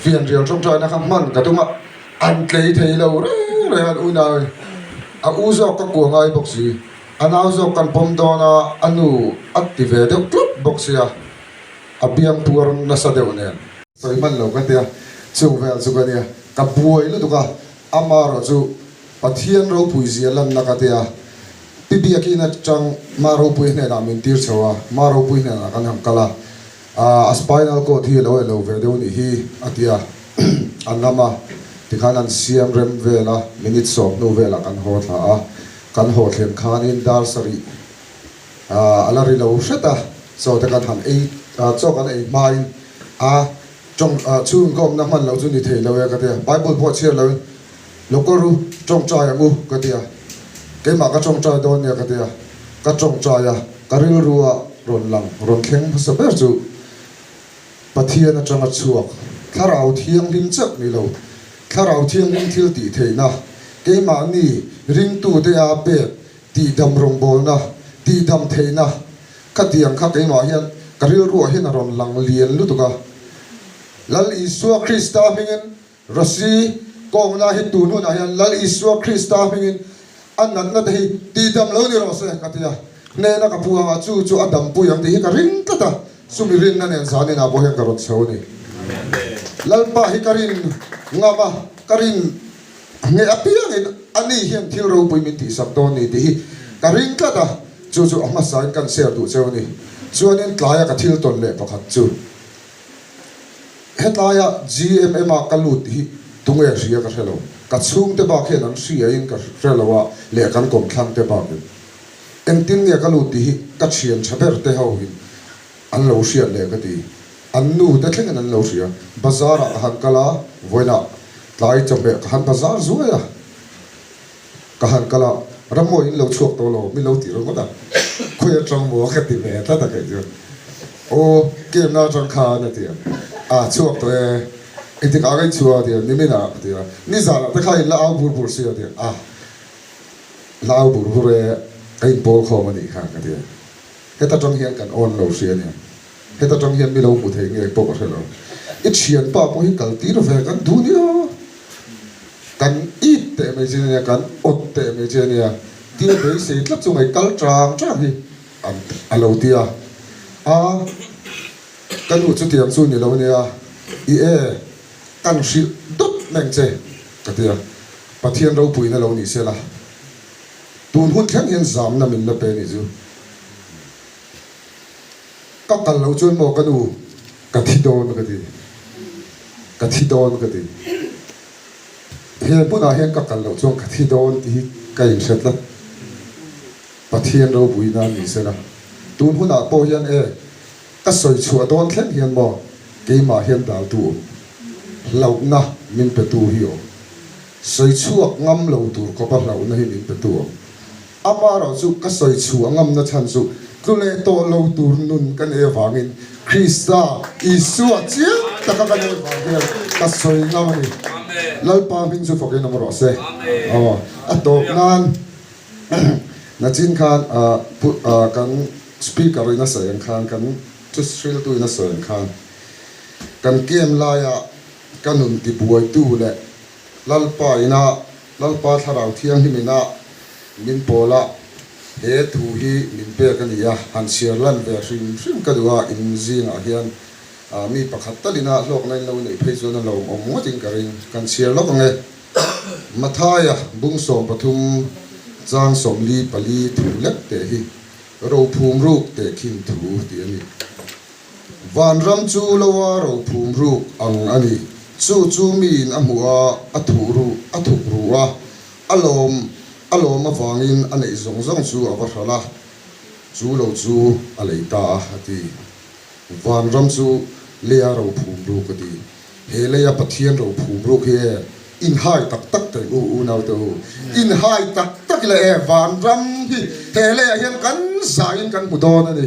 phiền riêng trong trời nó không mặn cả tung ạ ăn lấy thấy lâu đấy ăn u nào à u do các cuồng ai bốc gì anh áo do căn bom đó na anh u active được club bốc gì à biang puar na sa đều nè rồi mình lâu cái tia chung về chung cái tia cặp buổi lúc đó amar rồi pathian ro pui zia lan na ka tia pipi akina chang maro pui ne na min tir chawa maro pui ne na kan ham kala a spinal cord hi lo ve de ni hi atia anama tikhanan siam rem vela minute so no vela kan ho tha a kan ho thlem khanin dar sari alari lo shata so ta kan han ei cho kan ei mai a trong chung kom na man lo chu ni thei lo ya ka tia bible po che lo lokoru trong trai ngu cái tia cái mà cái trong trai đó nha cái tia cái trong trai à cái riu rùa rồn lăng rồn khéng sắp bớt chú bắt thiên trong cái chuộc khá rào thiên lim chắc ni lâu khá rào thiên lim thiêu tỉ thế na cái mà ni ring tu de a bê tỉ đầm rong bol na tỉ đầm thế na cái tiang khá cái mà hiện cái riu rùa hiện rồn lăng liền lúc đó lal Isua Christa mingen Rasi kong na hin tunu na yan lal Isua Christa mingin anan na dahi di dam lo ni rose katia ne na kapuha chu adam pu yang di ka ring kata sumirin na nen zani na bohe karot sauni lal pa hi karin ngama karin nge apiang in ani hian thil ro pui min ti sak don ni ti karin kata chu ama sain kan share tu sauni chuanin tlaya ka thil ton le pakhat chu hetlaya GMM a kalut hi tunge ria ka helo ka chung te ba khen an ria in ka hrelowa le kan kom thlang te ba en tin nge ka lu ti ka thian chaber te ho hin an lo ria le ka ti an nu te thleng an lo ria bazar a han kala voina tlai chambe ka han bazar zuya ka han kala ramo in lo chuak to lo mi lo ti ro da khoya trong mo ka ti ve ta ka jo o kem na trong kha na ti chuak to itu kagai chua dia ni mina dia ni zara ta khai lao bur sia dia lao bur ai bol kho mani kha ka dia heta trong hian kan on lo sia ni heta trong hian mi lo bu thei nge po ka lo it chian pa po hi kal ti ro ve kan du ni kan it te me je ni kan ot te me je ni ti be se tlap chu ngai kal trang hi alo dia kan hu chu tiang chu ni lo ni kan si dot neng che katia pathian ro pui na lo ni se la tun hun thang hian zam na min la pe ni chu ka kal lo chon mo kanu ka thi don ka ti he puna hian ka kal lo chon ka thi don ti ka in set la pathian ro pui na ni se la tun hun a po hian ka soi chua don thlen hian mo ke ma hian dal tu lau na min pe tu hi o soi chuak ngam lo tur ko pa lau na hi min pe tu o ama ro chu ka soi chuak ngam na chan chu tule to lo tur nun kan e wangin Krista Isu chia ta ka kan e wangin ka soi ngam ni lal pa min chu fokin na ro se atok nan na chin khan kan speaker ina sa yang khan kan tu sril tu ina sa yang khan kan kem la ya kanun ti buai tu le lalpa tharau thiang hi mina min pola he thu hi min pe kan ya han siar lan ve hring ka duwa in zinga hian mi pakhat talina lok nai lo nei phei na lo mo ting karin kan siar lok nge mathaya bung som pathum chang som li pali thu lek te hi ro phum ruk te khin thu ti ani van ram chu lowa ro phum ruk ang ani chu min amua athukruwa alom awangin anei zong chu awarhala chu lo chu aleita hati van ram chu leya ro phum ru kati he leya pathian ro phum ru he in hai tak te u nau to in hai tak le van ram hi he leya hian kan zain kan mudon ani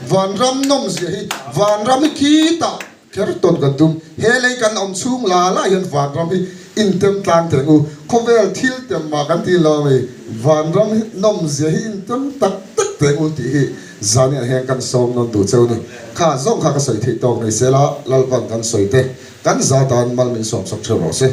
van ram nom se hi van ram ki ta ker ton kan tum hele kan om chung la hian van ram hi in tem tlang te u khovel thil tem ma kan ti lo me van ram nom ze hi in tem tak te u ti hi zani heng kan som non tu cheu ni kha zong kha ka soi thei tok nei sela lalpan kan soi te kan za tan mal min som sak thero se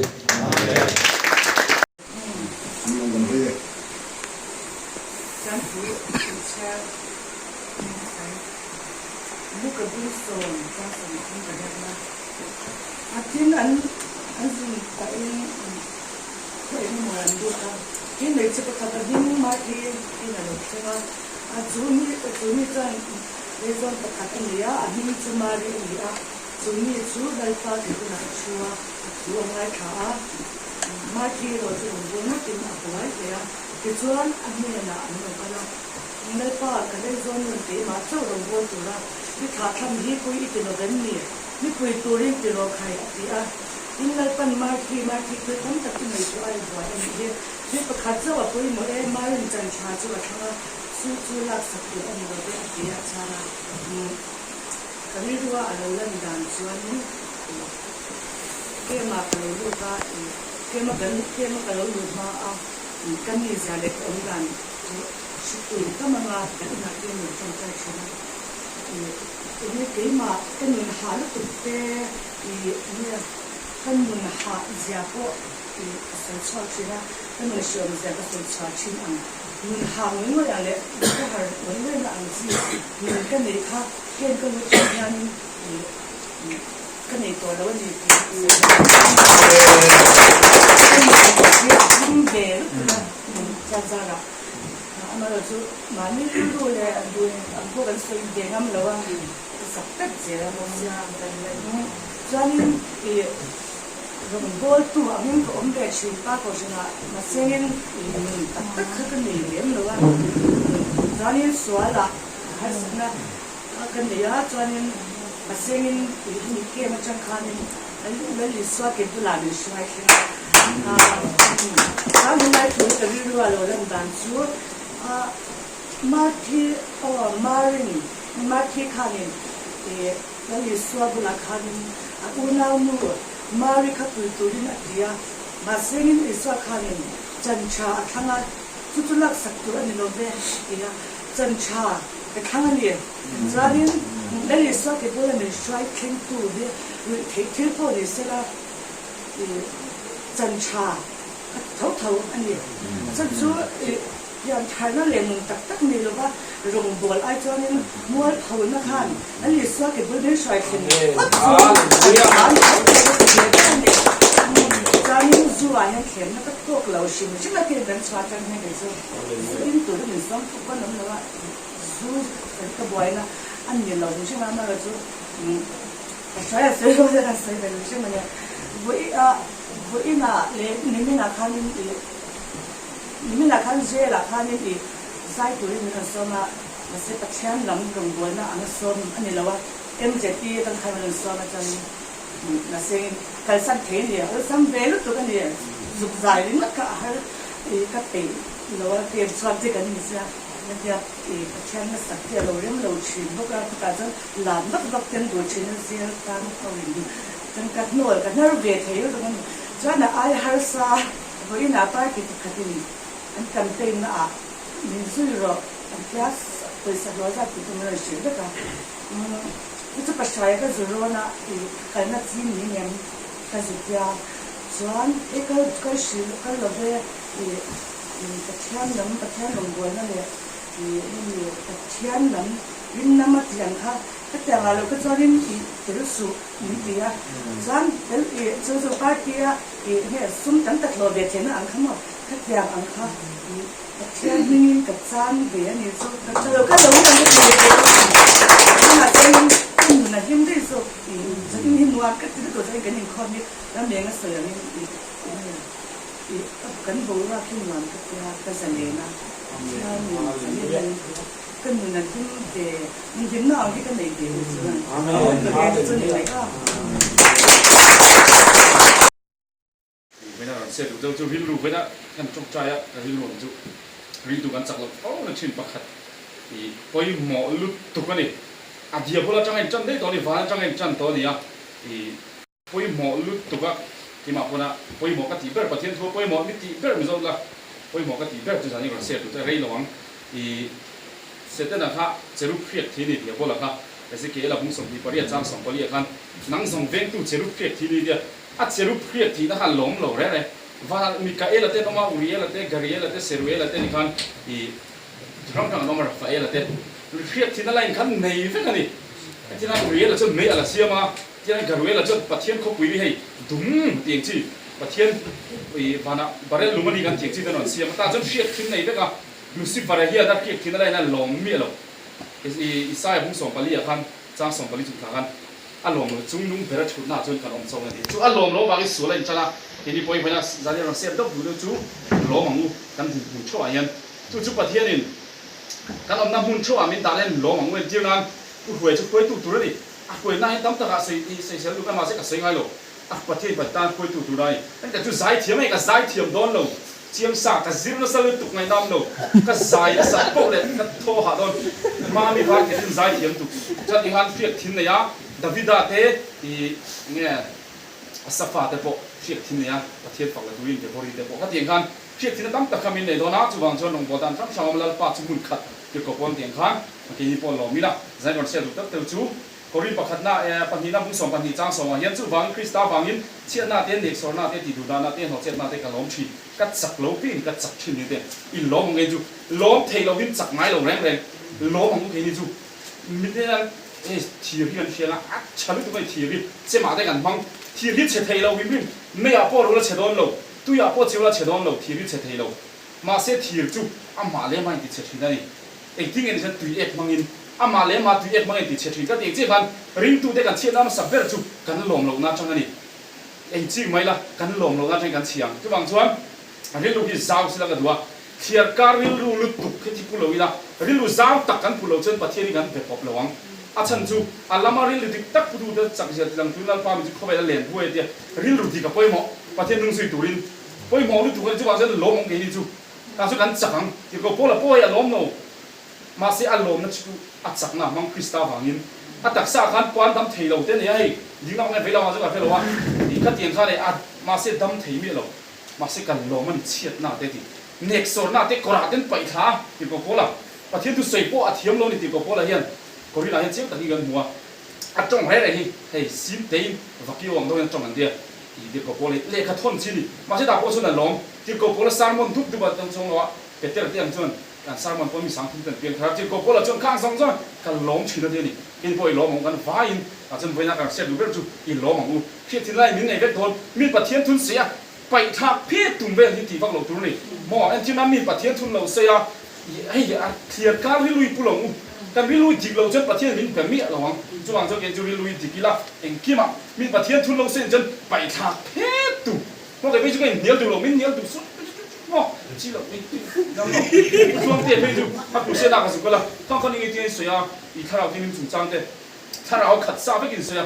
sẽ được cho hình lù với đó làm trong trai á hình lù chú hình tụกันจักรโอ้นั่นชิ้นปักขัดที่พอยหมอลุดตุกันนี่อาเดียพวกเราจังเงินจันได้ตอนนี้ฟ้าจังเงินจันตอนนี้อ่ะที่พอยหมอลุดตุกะที่มาพวกน่ะพอยหมอกะตีเบอร์ประเทศทั่วพอยหมอมิติเบอร์ไม่รู้ละพอยหมอกะตีเบอร์จะสั่งนี่ก็เสียตัวเรื่องระวังที่ เสร็จแล้วนะครับจะรู้เครียดทีนี้เดี๋ยวพวกเราครับแต่สิเกเราพุ่งส่งที่ปริยัติจ้างส่งปริยัติกันนั่งส่งเว้นตู้จะรู้เครียดทีนี้เดียวอาจะรู้เครียดทีนะครับหลงเหลวเลยว่ามีกาเอลเต้นออกมาอุริเอลเต้กาเรียลเต้เซรุเอลเต้นี่กันอีร้องทางน้องมาฟาเอลเต้เครียดทีนั่นอะไรกันในเรื่องนี้ที่นั่นอุริเอลจนไม่อะไรเสียมาที่นั่นกาเรียลจนปัทเทียนเขาปุยให้ดุ้มเตียงจีปัทเทียนอีวานะบาร์เรลลุมันนี่กันเตียงจีถนนเสียมาตาจนเครียดทีในเรื่องลูซิบาร์เฮียนั่นเครียดทีนั่นอะไรนั่นหลงเมียหรอกอีสายพุ่งส่งปลีกันจ้างส่งปลีจุดกันอารมณ์จุ่มนุ่งเบรชุดหน้าจนกันอมส่งกันดีจุอารมณ์เราบางทีสุดเลยจ้าละทีนี้พออีกคนละจะเรียกเราเสียบดอกดูดูจุล้อมังงูกันถึงหุ่นชั่วยันจุปัทเทียนินกันอมน้ำหุ่นชั่วมินตาเล่นล้อมังงูเดียวนั้นผู้หวยจุหวยตุตุเลยอ่ะหวยนั่งตั้มตะกะใส่เสลูกกันมาเสกเสียงไงหรออ่ะประเทศปัตตานหวยตุตุได้ตั้งแต่จุสายเทียมไอ้กับสายเทียมโดนเราเทียมสากกับซิมนั่นสลุตุกไงน้ำเรากับสายสายโป๊ะเลยกับโทหาโดนมามีพาร์ทที่สายเทียมตุกจะอีกอันเฟียกทิ้งเลยอ่ะดาวิดาเต้ที่เนี่ยสัฟฟาเตโปเฟียกทิ้งเลยอ่ะประเทศฝั่งละดูอินเดบริเตโปก็เตียงกันเฟียกทิ้งตั้มตะคามินเลยโดนอ่ะจุบังชนองค์บดันทั้งชาวมลาปาจุมุนขัดเกี่ยวกับปนเตียงกันเมื่อกี้นี่ปนหลอมีละใจก่อนเสียดุตัดเตลจูกรินประคัดหน้าปัญหาบุญสมปัญหาจ้างสมยันจุบังคริสตาบังยินเชียหน้าเตียนเด็กสอนหน้าเตียนที่ดูด้านหน้าเตียนหัวเจ็ดหน้าเตียนกระล้มชีกัดสักโลปีนกัดสักชิ้นนี่เตียนอีล้มไงจูล้มเทเราวินสักไม้ลงแรงแรงล้มของกูนี่จูมิเตนั้นทีเรียนเชียนะฉันไม่ต้องไปทีเรียนเจ้ามาได้กันบ้างทีเรียนเฉยๆเราวินวินไม่อยากพูดรู้แล้วเฉยโดนเราตัวอยากพูดเฉยแล้วเฉยโดนเราทีเรียนเฉยๆเรามาเสียทีจูอามาเลยมันติดเฉยๆได้เองที่เงินฉันตุยเอกมังอินอามาเลยมาตุยเอกมังอินติดเฉยๆก็เองที่กันริมตัวได้กันเชียน้ำสับเบอร์จูกันหลงเราหน้าจังนี่เองที่ไม่ละกันหลงเราหน้าจังกันเชียงที่บางส่วนอันนี้ลูกที่สาวสิละกันดูว่าเทียร์การิลรูลุตุกที่พูดเราอีละริลูสาวตักกันพูดเราจนประเทศนี้กันเป็นปอบระวังอาชันจูอัลลามาริลดิกตักพูดดูจากเสียจังทุนลัลปามิจุเข้าไปแล้วเล่นผู้เดียริลรูดิกับพ่อยหมอประเทศนึงสุดตุรินพ่อยหมอลุตุกันจูว่าจะล้มองค์นี้จูการสู้กันจังที่ก็พ่อละพ่อยล้มโนมาเสียอารมณ์นั่นจูอัดสักน้ำมังคริสตาฟังยินอัดตักษาการกวนดำเทเราเต้นยังไงยิ่งน้องเงินไปเรามาจะกับเพื่อนว่าอีกขัดยังข้าเลยอัดมาเสียดำเทมีเรามาเสียกันล้มมันเฉียดหน้าเต้นเน็กโซน่าเต้กระดิ่งไปท่าที่ก็พ่อละประเทศทุกสิ่งพ่ออัดเทียมเรานี่ที่ก็พ่อละเฮียนก็รีลาเห็นเสียงตะกี้กันหัวอัดจ้องให้อะไรนี่เฮ้ยซิมเต็มวักกี้วังต้องยังจ้องกันเดียอีเด็กก็พอเลยเล่ขัดทนชินี่มาเสียดาพอชนล้อมที่ก็พอละสามวันทุกตัวต้องชงละเป็ดเตะเตี้ยงชนการสามวันพอมีสังคมเป็นเพียงครับที่ก็พอละชนข้างสองชนกันล้อมชินเดียนี่กินพออีล้อมของกันฟ้าอินอาจจะเป็นนักการเสียดูเรื่องจูอีล้อมของกูเพียที่ไรมีในเวททนมีประเทศทุนเสียไปทักเพียตุ่มเวที่ตีฟังเราตัวนี้หมออันที่นั้นมีประเทศทุนเราเสียไอ้เทียร์การวิลุยปุหลงกันวิลุยจิกเราจนประเทศมินแบบมีระวังจวงเจ้าเกจูวิลุยจิกิละเองกี่มามีประเทศทุนเราเส้นจนไปทักเพียตุ่มเพราะแต่ไม่ใช่กันเหนียวตุ่มเราไม่เหนียวตุ่มสุดโอ้จีเราไม่น้ำหนักช่วงเตี้ยไม่ดูถ้าผู้เสียดายก็สุดก็ละต้องคนนี้ที่เสียอีท่าเราที่มีจุดจังเด้ถ้าเราขัดซาไปกินเสีย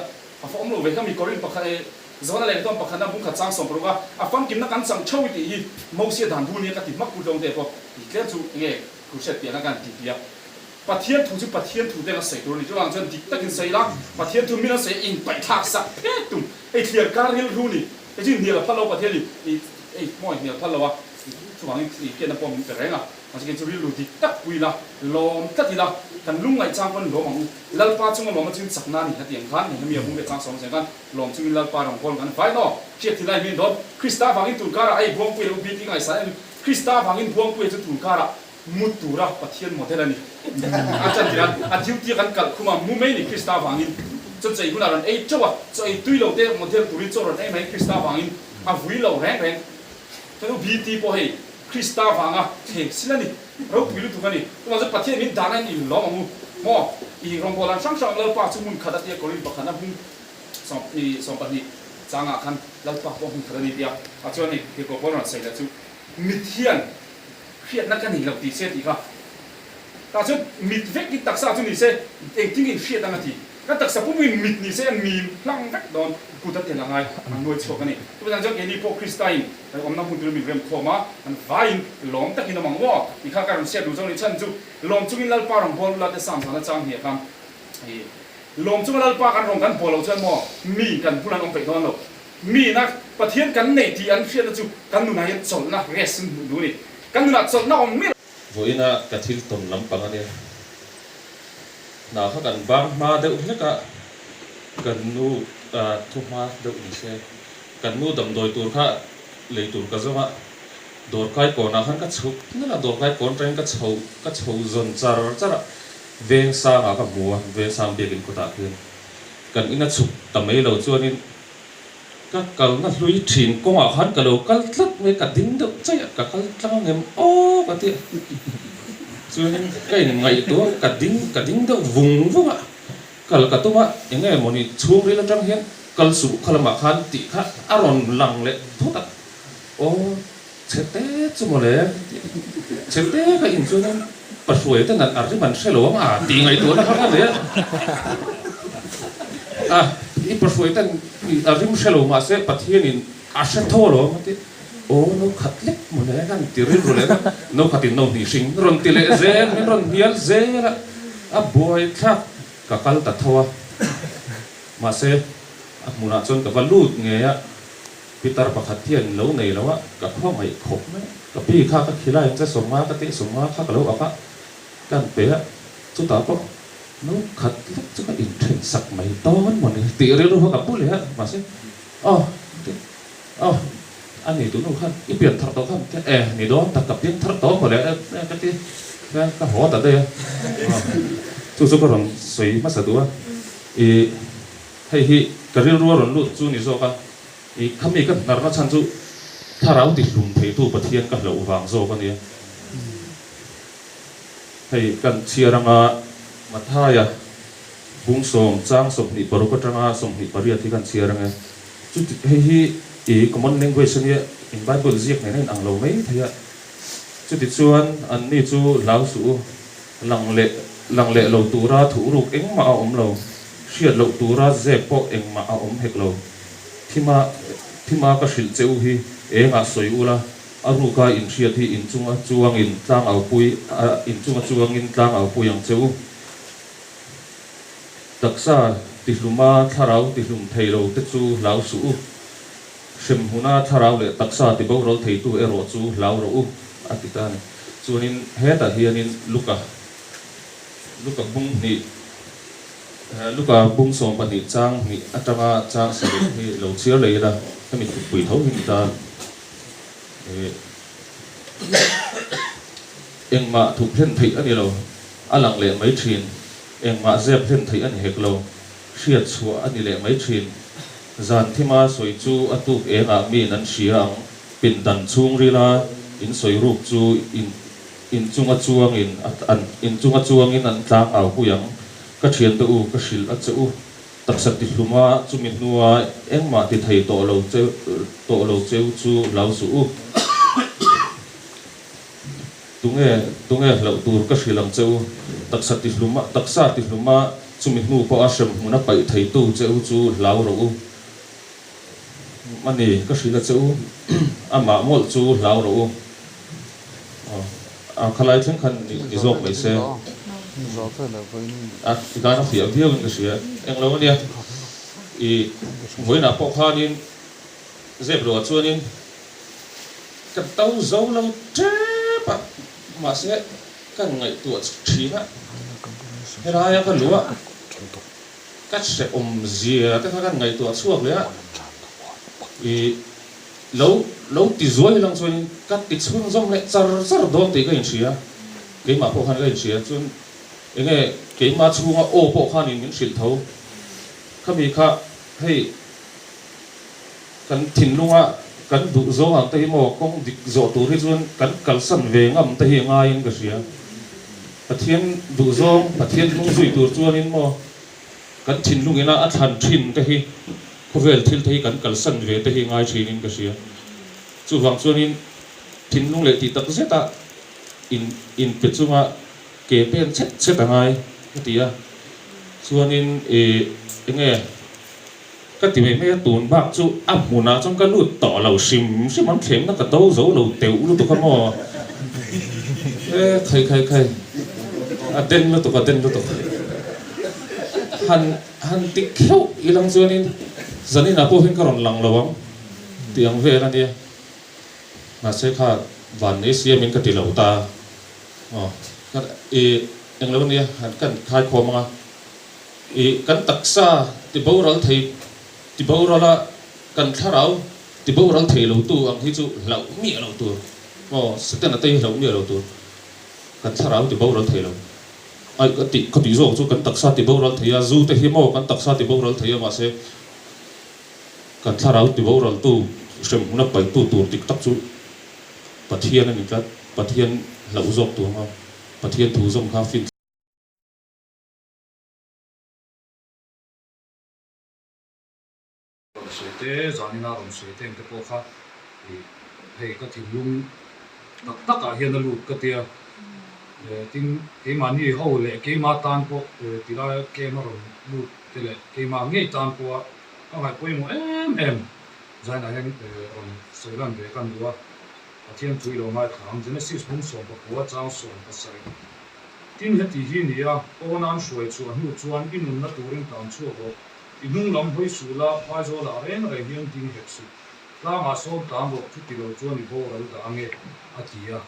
ฟ้องเราเวทีมีกอรินปะคันจะว่าอะไรต้องปะคันนั้นบุ้งขัดจังสมปรุงว่าฟ้องกินนักการสั่งเช่าวิธีมั่วเสียด่านบุญเนี่ยก็ติดมักกูตรงเดียวก็อีกแค่จู่เงี้ยกูเสียเปลี่ยนนักการติดเดียวประเทศถูกจุดประเทศถูกได้ก็เสียตัวนี้จุดหลังจนดิกตะกินเสียละประเทศถูกมีนักเสียอินไปทักษะเพ่ตุ่มไอ้เทียร์การเรียนรู้นี่ไอ้ที่เนี่ยเราพัฒนาประเทศนี่ไอ้มั่วเนี่ยพัฒนาวะช่วงนี้อีกแค่นั้นพอมีแต่แรงอ่ะมันจะเป็นจุดรู้ดิกตักกุยละล้อมตัดทีละกันลุงไงจ้างคนล้อมของลัลปาจุงล้อมมันจึงสักนานี่ถ้าเตียงขันนี่มีอะไรจ้างสองเสียงกันล้อมจึงลัลปาของคนกันไฟเนาะเทียบที่ไรมีโดนคริสตาฟังอินตุนการะไอ้พวงกุยเราบินที่ไงสายคริสตาฟังอินพวงกุยจะตุนการะมุดตัวรักประเทศหมดเลยนี่อาจารย์ที่นั่นอาทิตย์ที่กันกัดคุมามุไม่นี่คริสตาฟังอินจนใจคุณอะไรไอ้เจ้าว่าจะไอ้ตุยเราเตะหมดเทตุริโจรไอ้ไม่คริสตาฟังอินอาวุยเราแรงแต่ดูบีตีพอให้คริสตาฟังอ่ะเฮ้ยสิละนี่เราตุยรู้ถูกกันนี่ตัวจะประเทศมินดานันนี่ล้อมังมออีรองโบราณช่างเราป้าสมุนขัดเตียกอรินปะขันนับสองปนิจางอ่ะขันเราป้าพวกขัดนี่เดียวอาจารย์นี่ที่ก็พอเราใส่แล้วจู่มิเทียนเครียดนักกันนี่เราตีเสียดีครับแต่จุดมิดเวกที่ตักษาจุดนี้เสียเองที่นี่เครียดตั้งทีก็ตักษาพวกมิดนี่เสียมีพลังนักโดนกูตัดเตียนยังไงมันรวยโชกันนี่ตัวนั้นจะเห็นนี่พวกคริสเตียนแต่อมน้ำหุ่นตัวมีเรื่องโคม่ามันไฟหลอมตะกินน้ำมันว่าอีกข้างการเสียดูจังนี่ฉันจุหลอมจุกินลัลปาร์งบอลลาเตสามสารจังเหี้ยครับหลอมจุกินลัลปาร์กันรองกันบอลเราเช่นว่ามีกันผู้นั้นองไปโดนเรามีนักประเทศกันในที่อันเครียดจุกันดูนายสนนักเรสดูนี่กันดูนักสนนักอมมีโวยนะกระทิลตุนลำปังอันนี้ nào khác cần bang mà đều hết cả cần nu thu ma đều như thế cần nu đầm đôi tuổi khác lấy tuổi cái gì mà đôi cái còn nào hắn cái chậu nó là đôi cái còn trên cái chậu dần char char về sang à cái mùa về sang biệt in của ta kia cần in nó chụp tầm ấy lâu cho nên các cầu nó lùi chìm công à hắn cái lâu cái lắc mấy cái đinh được chơi cả cái lăng em ô cái tiệt cho nên cái ngày đó cái đinh được vùng vung ạ cái tôi mà những ngày mà đi xuống đấy là trong hiện cái số cái mà hắn tị khác aron lăng lệ thốt ạ ô chết té chứ mà lẽ chết té cái in cho nên bắt suy tên là cái mình sẽ lỗ mà tị ngày đó là khác đấy ít bắt suy tên cái mình sẽ lỗ mà sẽ bắt hiện in sẽ thô lỗ mà ô nó khát lắm mà lẽ cái tiền rồi lẽ nó khát tiền nó đi sinh rồi tiền lẽ dễ mình rồi hiel dễ là boy khác cả cái tật thua mà sẽ muốn nói chuyện cái vấn lút nghe Peter bạc hạt tiền lâu này lâu á cái khoa mày khóc đấy cái pi khác cái khi lại sẽ sống má cái sống má khác lâu á cái bé chúng ta có nó khát lắm chứ cái interest sắc mày to mà này tiền rồi nó gặp bút lẽ mà sẽ anh này tụi nó khăn ít biển thằng đó khăn cái này đó ta cặp tiếng thằng đó có lẽ cái hố tại đây chú số có rồng suy mất sự đó hay cái riêng ruộng rồi lụt chú này do cái khăm cái nار nó chăn chú thà rau thì lùm thấy tu bát thiên cái lẩu vàng do cái này hay cần chia ra mà thay bung sôm trang sôm nị baro cái trang sôm nị bari thì cần chia ra nghe chú hay common language này in Bible ziak này anh lâu mấy thì chú thì chuan anh đi chú lão sủ lăng lệ lâu tu ra thủ rục eng mà lâu xiết lâu tu ra dẹp po eng mà hết lâu thì mà cái sự chịu hi eng soi ula aru ka in xiết thì in chuang in tang ao pui in chuang in tang ao pui yang chịu taksa ti luma tharau ti lum thei lo te chu lão sủ xem huna tharau le taksa ti bo ro thei tu ero chu lau ro atitan chuanin heta hianin luka bung som pani chang mi atanga chang se hi lo chia le da kami pui thau hin ta engma thuk hen thei ani lo alang le mai thin engma zep hen thei ani hek lo hriat chua ani le mai thin zan thima soi chu atu enga mi nan siang pin dan chung rila in soi rup chu in chunga chuang in an tlang au puyang ka thian tu ka sil a chu taksat ti hluma chumin nuwa engma ti thei to lo cheu chu lau su tunge lo tur ka silang cheu taksa ti hluma chumin nu po asham muna pai thei tu cheu chu lau ro mani ka sila cheu ama mol chu lau ro khalai theng khan ni zok mai se cái nó phía phía cái gì em lâu đi mới là bọc hoa nên dẹp đồ chua nên cái tàu dâu lâu chết mà sẽ cái ngày tuổi chín á hay là cái lúa cái sẽ dìa cái ngày tuổi suốt đấy á lâu tí rồi lăng rồi cái tí xuống rong lại rất đó tí cái gì á cái mà bọc hoa cái gì á chun nghe cái mà chung ô bộ khan in những sự thấu, các vị khác hay cần thìn lung cần đủ dấu hàng tây mò công địch dỗ tú hết luôn cần cần sẵn về ngầm tây hiện ngay những cái gì á, thiên đủ dấu, thiên lung duy đủ chuan in mò cần thìn lung ina at han thìn cái hi, có vẻ thiên thấy cần sẵn về tây hiện ngay chỉ những cái gì á, chú vàng chuan in thìn lung lệ thì tất rất ta in biệt chung kế bên chết ngay cái tí à xuân in nghe cái tí mấy tuần bạc chú áp mùa nào trong cái lụt tỏ lẩu xìm mắm khém nó cả tấu dấu lẩu tiểu luôn tụi con mò khay tên nó tụi con tên nó tụi han tích khéo ilang xuân in dân in áp hình cái rồng lăng lẩu tiếng về là đi mà sẽ khá bản Asia mình cái tí lẩu ta anh lâu nè, hắn cần khai khom mà kan taksa ti boral thei ti borala kan tharau ti boral thei lo tu ang hi chu lau mi lo tu seten atei lau mi lo tu kan tharau ti boral thei lo ai ka ti zo chu kan taksa ti boral thei a zu te hi mo kan taksa ti boral thei ma se kan tharau ti boral tu sem na pai tu tur tik tak chu pathian ani ka pathian lau zok tu ma pathian thu zom kha fin te zanina rom se te te po kha hei ka thim lung tak tak a hian a lut ka tia tin ke ma ni ho le ke ma tan po ti la ke ma rom lut te le ke ma nge tan po ka ngai poi mo em zana hen on se lan de kan duwa a thian chui lo mai khang genesis hung som pa po chang som pa sai tin he ti hi ni a onan shoi chu anu chuan inun na turin tan chu ho inung lam hoi sula phai zo la ren re hian ting hek su la ma som tam bo thu ti lo chuan ni bo ra da ange atia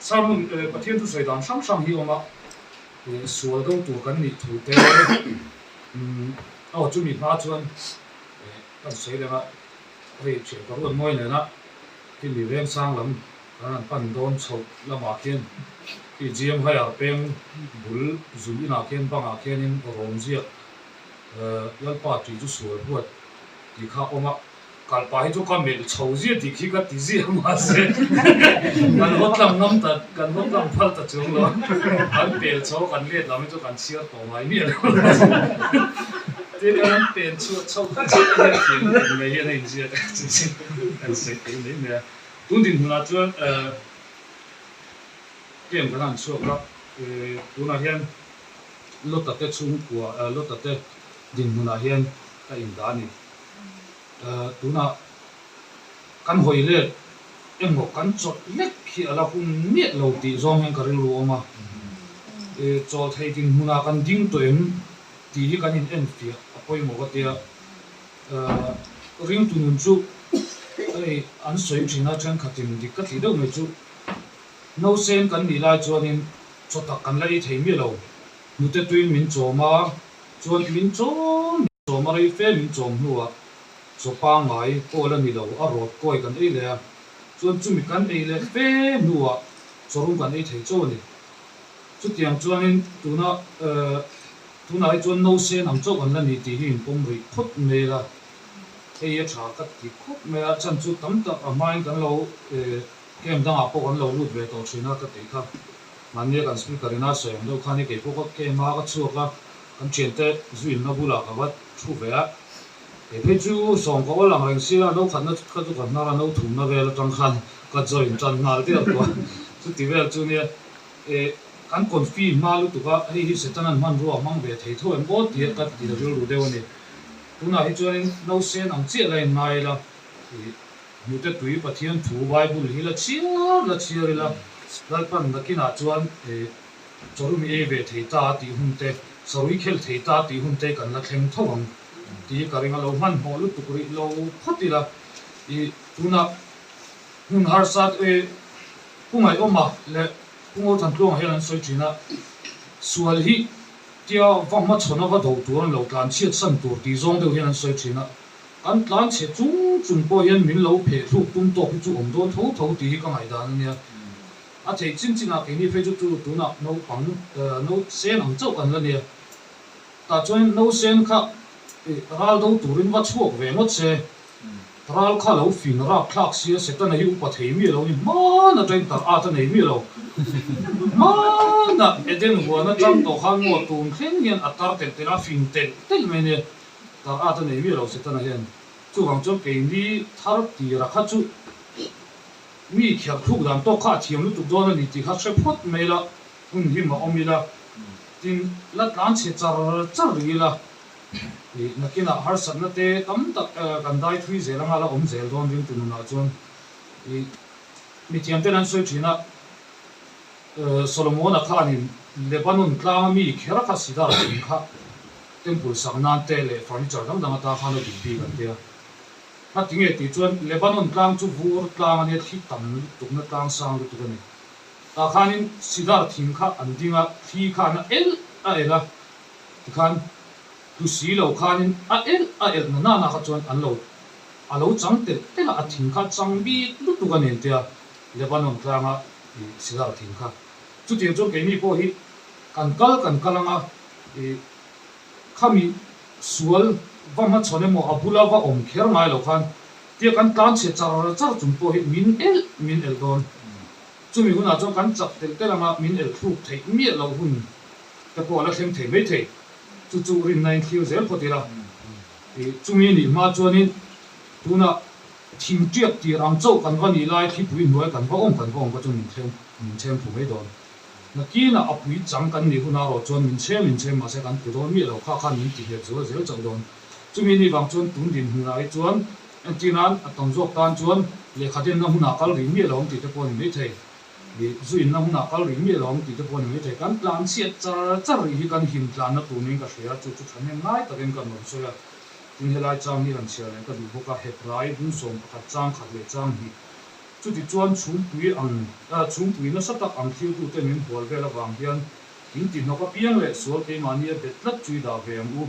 samun pathian tu sai dan sam sam hi oma sual dong tu kan ni thu te chu mi ma chuan kan sei le ma hei che ka ron moi le na ki li reng sang lam kan pan don chho la ma kian ki gm hai ar peng bul zuli na kian banga kian in rom zia yal pa ti chu sual huat ti kha oma kal pa hi chu ka mel chho zia ti khi ka ti zia ma se kan hot lam ngam ta kan hot lam phal ta chung lo kan pel chho kan le lam chu kan siar to mai mi lo te kan pen chu chho ka chi ne ye nei zia kan se ke nei me tun din huna chu kem kan chu ka tuna hian lot ta te chung kwa lot ta te din huna hian ka in da ni tuna kan hoi le emo kan chot lek khi ala hum miet lo ti zong hen karil ru oma chot hei din huna kan ding to em ti hi kan in en fi apoi mo ka tia ring tu nun chu ai an soi thina chan khatin dik ka thi do me chu no sen kan ni lai chuanin chota kan lai thei mi lo nu te tuin min choma chuan min choma rai fe min chom nuwa so pa ngai ko la mi lo a rot koi kan ei le chuan chu mi kan ei le fe nuwa sorum kan ei thei chaw ni chu tiang chuanin tuna ai chuan no sen am chaw an la ni ti hin pom ri khut me la ei a tha ka ti khut me a chan chu tam ta a mai kan lo kem dang a po kan lo lut ve to thina ka te kha man ye kan speaker ina se ndo khani ke po ke ma ka chu ka kan chen te zuin na bula ka wat thu ve a pe chu song ko lang reng sia no khan na ka chu kan na ra no thum na ve la tang khan ka join chan nal te ko chu ti vel chu ne kan kon fi ma lu tu ka hei hi se tanan man ro mang ve thei tho em bo ti ka ti da ru de woni tuna hi chuan no sen ang che lai mai la nu te tui pathian thu bible hi la chia la lal pan na kina chuan chorum e ve thei ta ti hun te sarui khel thei ta ti hun te kan la thleng thawang ti karinga lo man ho lu tukuri lo photila I tuna hun har sat pungai oma le pungo than tlong helan soi china sual hi tia wang ma chona va do tuan lo tlan chiat san tur ti zong deuh helan soi china an tlan che chung po hian min lo phe thu tum to hi chu om do tho ti hi ka ngai dan nia a thei chin a ke ni fe chu tuna no pang no sen ang chau kan la nia ta chuan no sen kha ral do turin va chuak ve mo che ral kha lo fin ra khlak sia se ta na hi upa thei mi lo ni ma na train tar a ta nei mi lo ma na eden ho na cham to khan mo tun khen hian atar te la fin tel me ne tar a ta nei mi lo se ta na hian chu wang chu ke ni thar ti ra kha chu mi khyak thuk dan to kha thiam lu tu do na ni ti kha se phot me la un hi ma omila tin lat lan che char ri la nakina har sat na te tam tak kan dai thui zel anga la om zel don ring tu na chuan mi thiam te nan soi thina solomon a kha ni lebanon tlang mi khera kha sida ring kha temple saknan te le furniture dang dang ta khan di pi kan tia ha tinge ti chuan lebanon tlang chu vur tlang ani thi tam tuk na tlang sang lu tu ni ta khanin sidar thing kha an dinga thi kha na el a ela khan tu si lo khanin a el na kha chuan an lo chang te la a thing kha chang bi lu tu kan en tia Lebanon tlanga sigal thing kha chu ti chu ke mi po hi kan kalanga khami sual va ma chone mo abula va om kher ngai lo khan tia kan tlan che char chum po hi min el don chumi huna cho kan chak te langa min el thu thei mi lo hun te po la khem thei mai thei chu rin 9 khiu zel photila chumi ni ma chuanin tuna thing tiap ti ram chau kan va ni lai khi pui noi kan va om ka chu min chem phu mai don na ki na apui chang kan ni huna ro chuan min chem ma se kan pu don mi lo kha min ti he zo zel chau don chumi ni wang chuan tun din huna ai chuan an tinan atong jok tan chuan le khatin na huna kal ri mi lo ti te pon mi thei bi zuin na huna kal ri mi lo ti te pon mi thei kan plan siat char hi kan him plan na tu ning ka hria chu thanen ngai taken kan non so ya tin helai chang ni an sia le ka du boka he prai hun som ka chang khat le chang hi chu ti chuan chung pui na satak ang thiu tu te min bol vela wang hian in ti no ka piang le so ke mania betlat chui da ve am u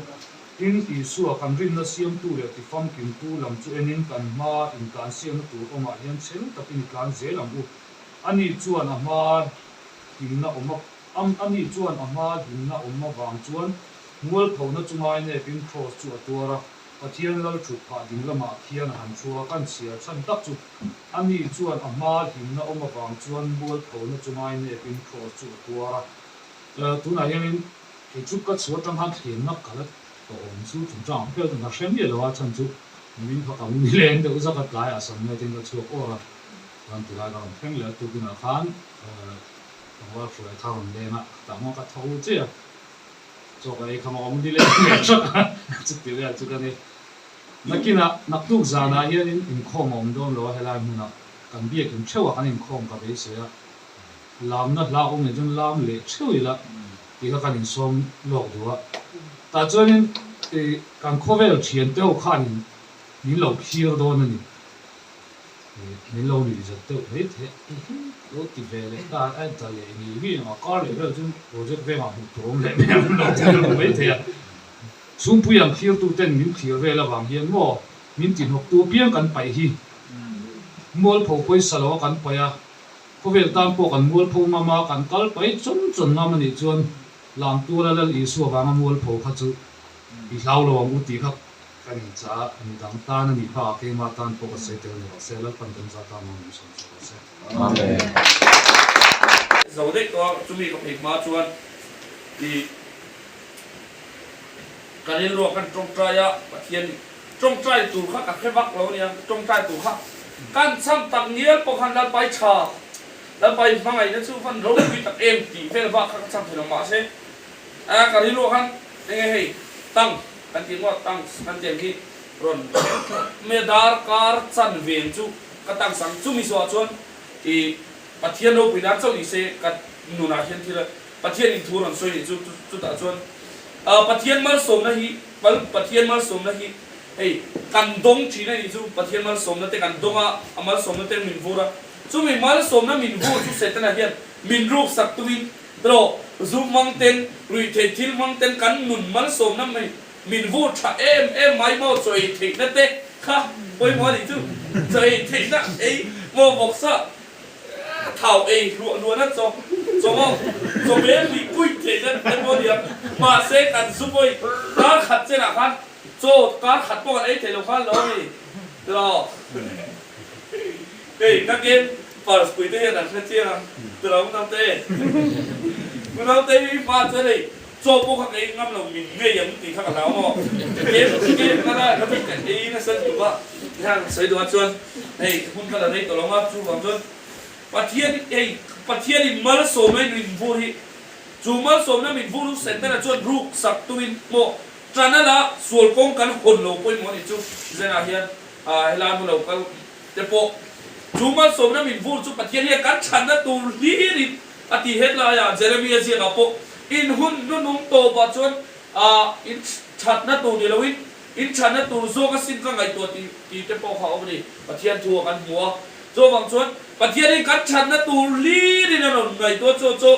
in ti suwa kan rin na siam tu le ti fam kin tu lam chu enin kan ma in kan siam tu oma hian chen takin kan zelam u ani chuan a ma tin na oma ani chuan a ma din na oma wang chuan mual pho na chungai ne pin cross chu atura pathian lal thu pha ding lama khian han chua kan sia chan tak chu ani chuan a ma din na oma wang chuan mual pho na chungai ne pin cross chu atura tuna hianin ke chu ka chu tang han thlen na kala to om chu chung chang pe na shem ye lo a chan chu min pha kam ni len de uza ka tlai asam ne tin ka chu ora wan ti la ga theng le tu bin a khan wa fu ai thang le na ta mo ka thau che cho cái kham om đi lên chút tiêu ra chút cái này nakina naktuk zana hian in khom om don lo helai huna kan bia kin chewa kan in khom ka be se lam na la ong ne jun lam le chui la ti ka kan in som lok duwa ta chuanin kan khovel thian teu khan ni lo phir don ani ni lo ni ja teu he the lo ti ve le ta an ta le ni wi ma ka le lo jun project ve ma hu trom le me lo ve the sum pu yang khir tu ten min khir ve la wang hian mo min tin hok tu piang kan pai hi mol pho poi salo kan paya khovel tam po kan mol pho ma kan kal pai chon na mani chuan lam tu la i su wang mol pho kha chu i hlau lo wang u ti kha kan cha an dang tan ni pha ke ma tan po ka se tel no se la pan tan za ta ma mu san se Amen. Dầu đấy có chúng mình có thể mà chuan thì cái này luôn kan trong trai á và thiên trong trai tủ khác các vác lâu nha trong trai tủ khác kan sam tặng nghĩa có khăn là bài trà là bài mang ngày nó chú phân râu bị tặng em thì phải là vác các sam thì nó mà sẽ cái này luôn kan nghe hay tăng kan tiếng gọi tăng kan tiếng khi rồi medar car chân viên chú cái tăng sang chú mi xóa chuan thì pathian đâu bị đá châu đi xe cái nụ nát hiện thì là pathian đi thua làm soi đi chú ta chuan pathian mal som na hi pathian mal som na hi hey kan dong chi na hi chu pathian mal som na te kan donga amal som na te min vura chu mi mal som na min vu chu se ta na hian min ruk sak tuin tro zu mang ten rui the thil mang ten kan nun mal som na min vu tha em mai mo choi thik na te kha poi mo đi chu choi thik na ei mo bok sa thảo ấy luôn hết cho bé bị quỳ thế nên em có điểm mà sẽ cần giúp tôi cá khát trên là khát cho cá khát bao ấy thì nó khát rồi rồi đây các em phải quỳ thế là thế chia từ đó năm tê pha thế này cho bao các ấy ngâm lòng mình nghe giống thì khác nào mà cái nó là nó bị cái ý nó sân tụ á hàng sấy đồ chuan này không phải là đây tổ lòng á chú bằng chuan pathian in mal som na min vu hi chu mal som na min vu lu sen na chuan ruk sak tuin mo trana la sual kong kan hon lo poi mo ni chu zena hian hela mo lo kal te po chu mal som na min vu chu pathian hi kan chan na tu li ri ati het la ya jeremia ji ga po in hun nu nung to ba chuan in chat na tu ni lo in chan na tu zo ka sin ka ngai to ti te po kha ni pathian thu kan mua cho bằng chuan pathian in kan chan na tu li ri na non ngai to cho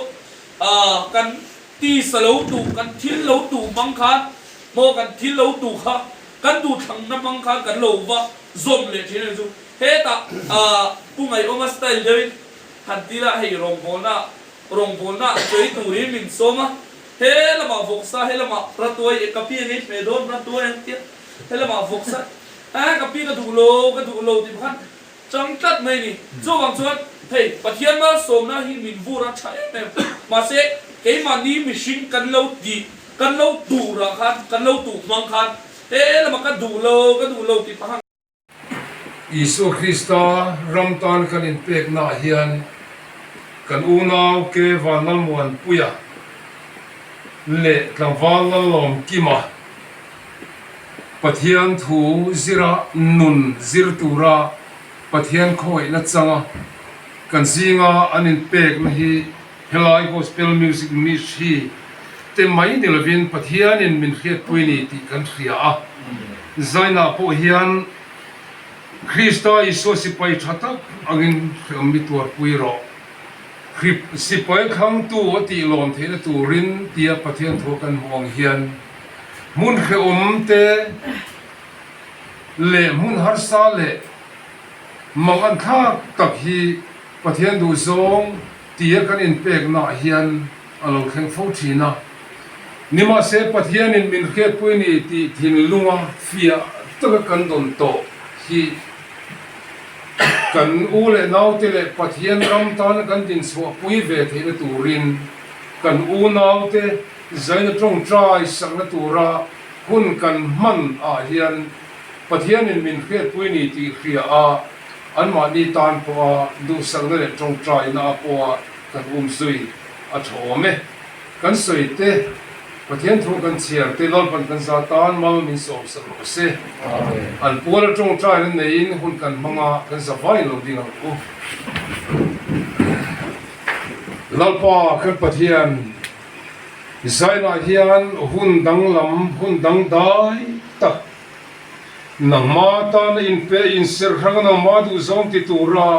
kan ti sa lo tu kan thil lo tu mang khan mo kan thil lo tu kha kan tu thang na mang khan kan lo wa zom le thil chu he ta pu mai oma style dein han ti la hei rong bol na choi tu ri min soma he la ma voksa he la ma pratoi e kapi ngai me don pratoi an ti he la ma voksa kapi ka du lo ti khan chang tat mai ni zo wang chuan thei pathian ma som na hi min vu ra chai me ma se ke ma ni machine kan lo di kan lo tu ra khan kan lo tu mang khan he la ma ka du lo ti pa Isu Krista ramtan kan in pek na hian kan unaw ke vanal muan puya le tlang vanal lom kima pathian thu zira nun zirtura pathian khoi na changa kan zinga anin pek na hi helai gospel music hi te mai nilvin pathian in min khiat puini ti kan thria a zaina po hian Krista iso sipai thatak agin mitur puiro krip sipai khang tu ati lom thena turin tia pathian thokan hong hian mun khe te le mun har sa le mangan thak tak hi pathian du zong tia kan in pek na hian along kheng fo thina nima se pathian in min khe puini ti thin lunga fia taka kan don to hi kan u le nau te le pathian ram tan kan din so pui ve the na turin kan u nau te zaina trong trai sang na tura hun kan man a hian pathian in min khet pui ni ti khria a an ma ni tan po a du sang na le trong trai na po a kan sui a thome kan sui te pathian thu kan chiar te lol pan kan sa tan ma min so se an pula trong trai na nei hun kan manga kan sa vai lo ding ko lalpa kan pathian zaina hian hun dang lam hun dang dai tak nang ma tan in pe in ser khang na ma du zong ti tura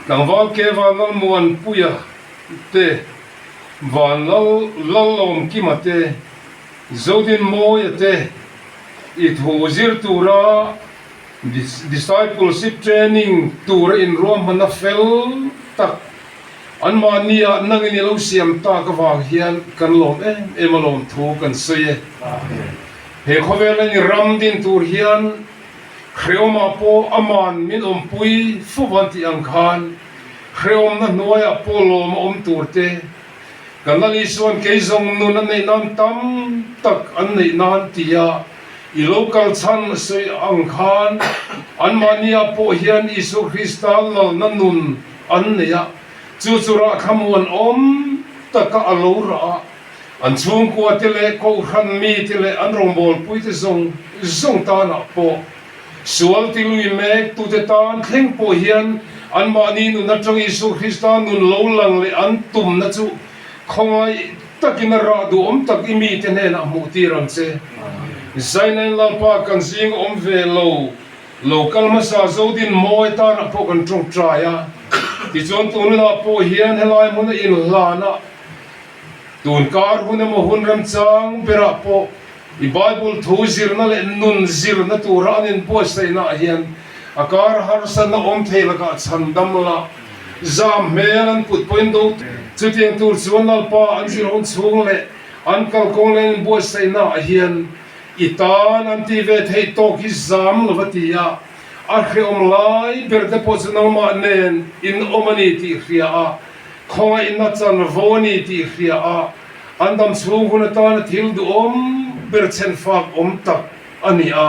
nang wal ke wa nal muan puya te van lom kimate zodin moyate it hozir tura discipleship training tura in Rome manafel tak anmania nangini lo siam ta ka wang hian kan lom emalom thu kan soye he khovelan ram din tur hian khreoma po aman min pui fuwanti angkhan khreom na noya polom turte kanali suan ke zong nun an nei nan tam tak an nei nan tia i local chan sei ang khan an mania po hian Isu Krista lal na nun an neya chu chura khamuan taka alora an chung ko tele ko khan mi tele an rombol pui te zong ta na po sual tilui mek tu te tan thleng po hian an mani nun na chang Isu Krista nun lo lang le an tum na chu khongai takina ra du tak imi te ne na mu ti ram che zainai la pa kan sing ve local masa zodin moi ta na po kan trong traya ti chon tu na po hian helai mun in lana tun kar hun mo hun ram chang bera po i bible thu zir na le nun zir na tu ra nin po sai na hian akar har san na thela ka chandam la zam melan put point do chutiang tur chuan lalpa an zirong chung le an kal kong len bo sai na hian itan an ti ve thei to ki zam lwatia a khreom lai berde po chno ma nen in omani ti khria a khonga in na chan voni ti khria a andam chung hun ta na thil du ber chen fak tak ani a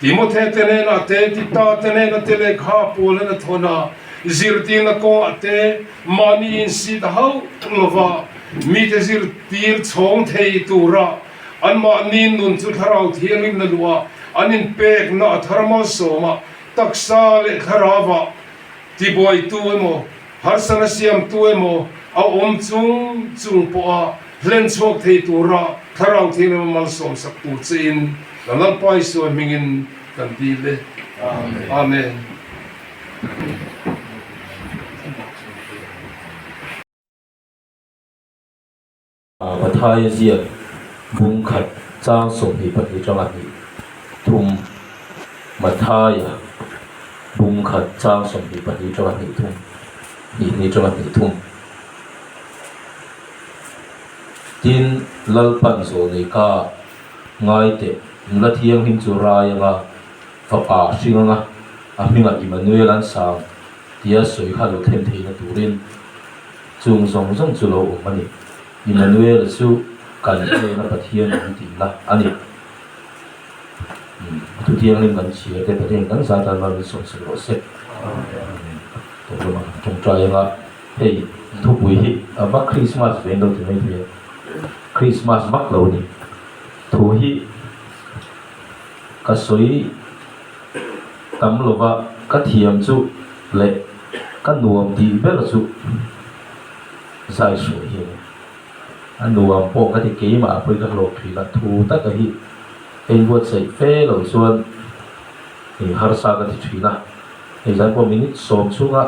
timothe tene na te ti ta tene na tele kha pol na thona zirti na ko ate mani in sit how lova mi te zir tir chong thei tura an ma nin nun chu tharau thiangin na luwa anin pek na tharma soma taksa le kharawa ti boy tu emo har sana siam tu emo a chung po a hlen chok thei tura tharau thiangin mal som sak tu chin lalal pai so mingin kan ti le amen Mathai Zia Bung Khat Chang Som Hi Pati Chang Hi Thum Mathai Bung Khat Chang Som Hi Pati Chang Hi Thum Ni Chang Hi Thum Tin Lalpan So Ni Ka Ngai Te Lathiang Him Chu Raya Nga Fapa Singa Aminga Emmanuel An Sang Tia Soi Kha Lo Them Thei Na Turin Chung Song Song Chu Lo Mani Emmanuel Chu Kan Te Na Pathian An Ti Na Ani Tu Tiang Lim Kan Chia Te Pathian Kan Sa Tan Ma Song Song Lo Se To Ma Chung Trai Nga Hey Thu Pui Hi Ba Christmas Ven Do Ti Mai Thi Christmas Mak Lo Ni Thu Hi Ka Soi Tam Lo Ba Ka Thiam Chu Le Ka Nuam Ti Bel Chu Zai Soi Hi Nuam Po Ka Ti Ke Ma Pui Ka Lo Thri La Thu Ta Ka Hi Hei Buat Sai Fe Lo Chuan Ni Har Sa Ka Ti Thri Na Hei Zai Po Minute Som Chu Nga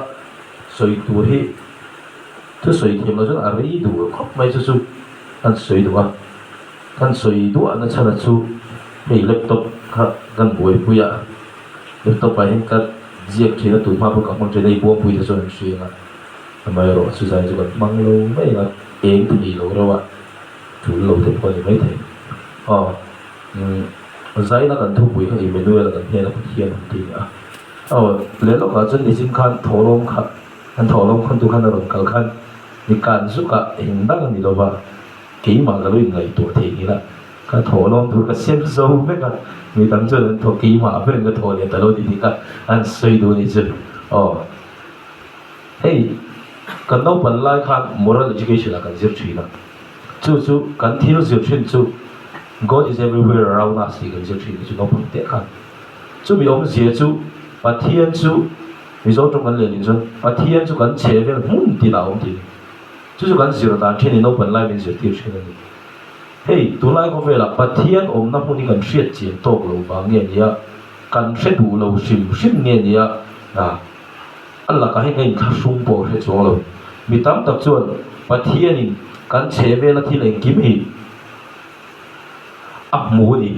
Soi Tu Hi Thu Soi Thiam Lo Chuan A Ri Du Khop Mai Chu Chu Kan Soi Du A Kan Soi Du A Na Chana Chu Hei Laptop Ka Kan Bui Pui A Laptop Pa Hin Ka Ziak Thri Na Tu Ma Po Ka Mang Tre Dei Buang Pui Ta Chuan Sui Nga Mai Ro Chu Zai Chu Kan Mang Lo Mai Nga Eng Ti Lo Ro A Chu Lo Te Po Ni Mai Thei Zai Na Kan Thu Pui Ka Emmanuel Kan He Na Pathian An Ti Na Le Lo Ka Chuan Ni Sim Khan Tho Lom Kha Kan Tho Lom Khan Tu Khan Na Ron Kal Khan Ni Kan Su Ka Hing Da Kan Ni Lo Ba Ke Ma Ka Lo In Ngai Tu Thei Ni La Ka Tho Lom Tu Ka Sem Zo Ve Ka Ni Tam Chuan Tho Ke Ma Ve Ka Tho Le Ta Lo Ti Ti Ka An Soi Du Ni Chu Hey Kan Nau Pan Lai Khan Moral Education La Kan Zir Thri Na Chu Kan Thil Zir Thrin Chu God is everywhere around us Hi Kan Zir Thri Ni Chu Nau Pan Te Khan Chu Mi Om Zia Chu Pathian Chu Mi Zo Trong Kan Le Lin Chuan Pathian Chu Kan Che Ve Mun Ti La Om Ti Chu Kan Zir Dan Thrin Ni Nau Pan Lai Min Zir Tir Thrin Ni Hey Tu Lai Ko Ve La Pathian Om Na Mun Ni Kan Hriat Chien Tok Lo Ba Nge Nia Kan Hre Du Lo Sim Nge Nia Allah Ka He Ngai Tha Sung Po Hre Chong Lo Mi Tam Tak Chuan Pathian In Kan Che Ve La Thi Leng Kim Hi Mu Ni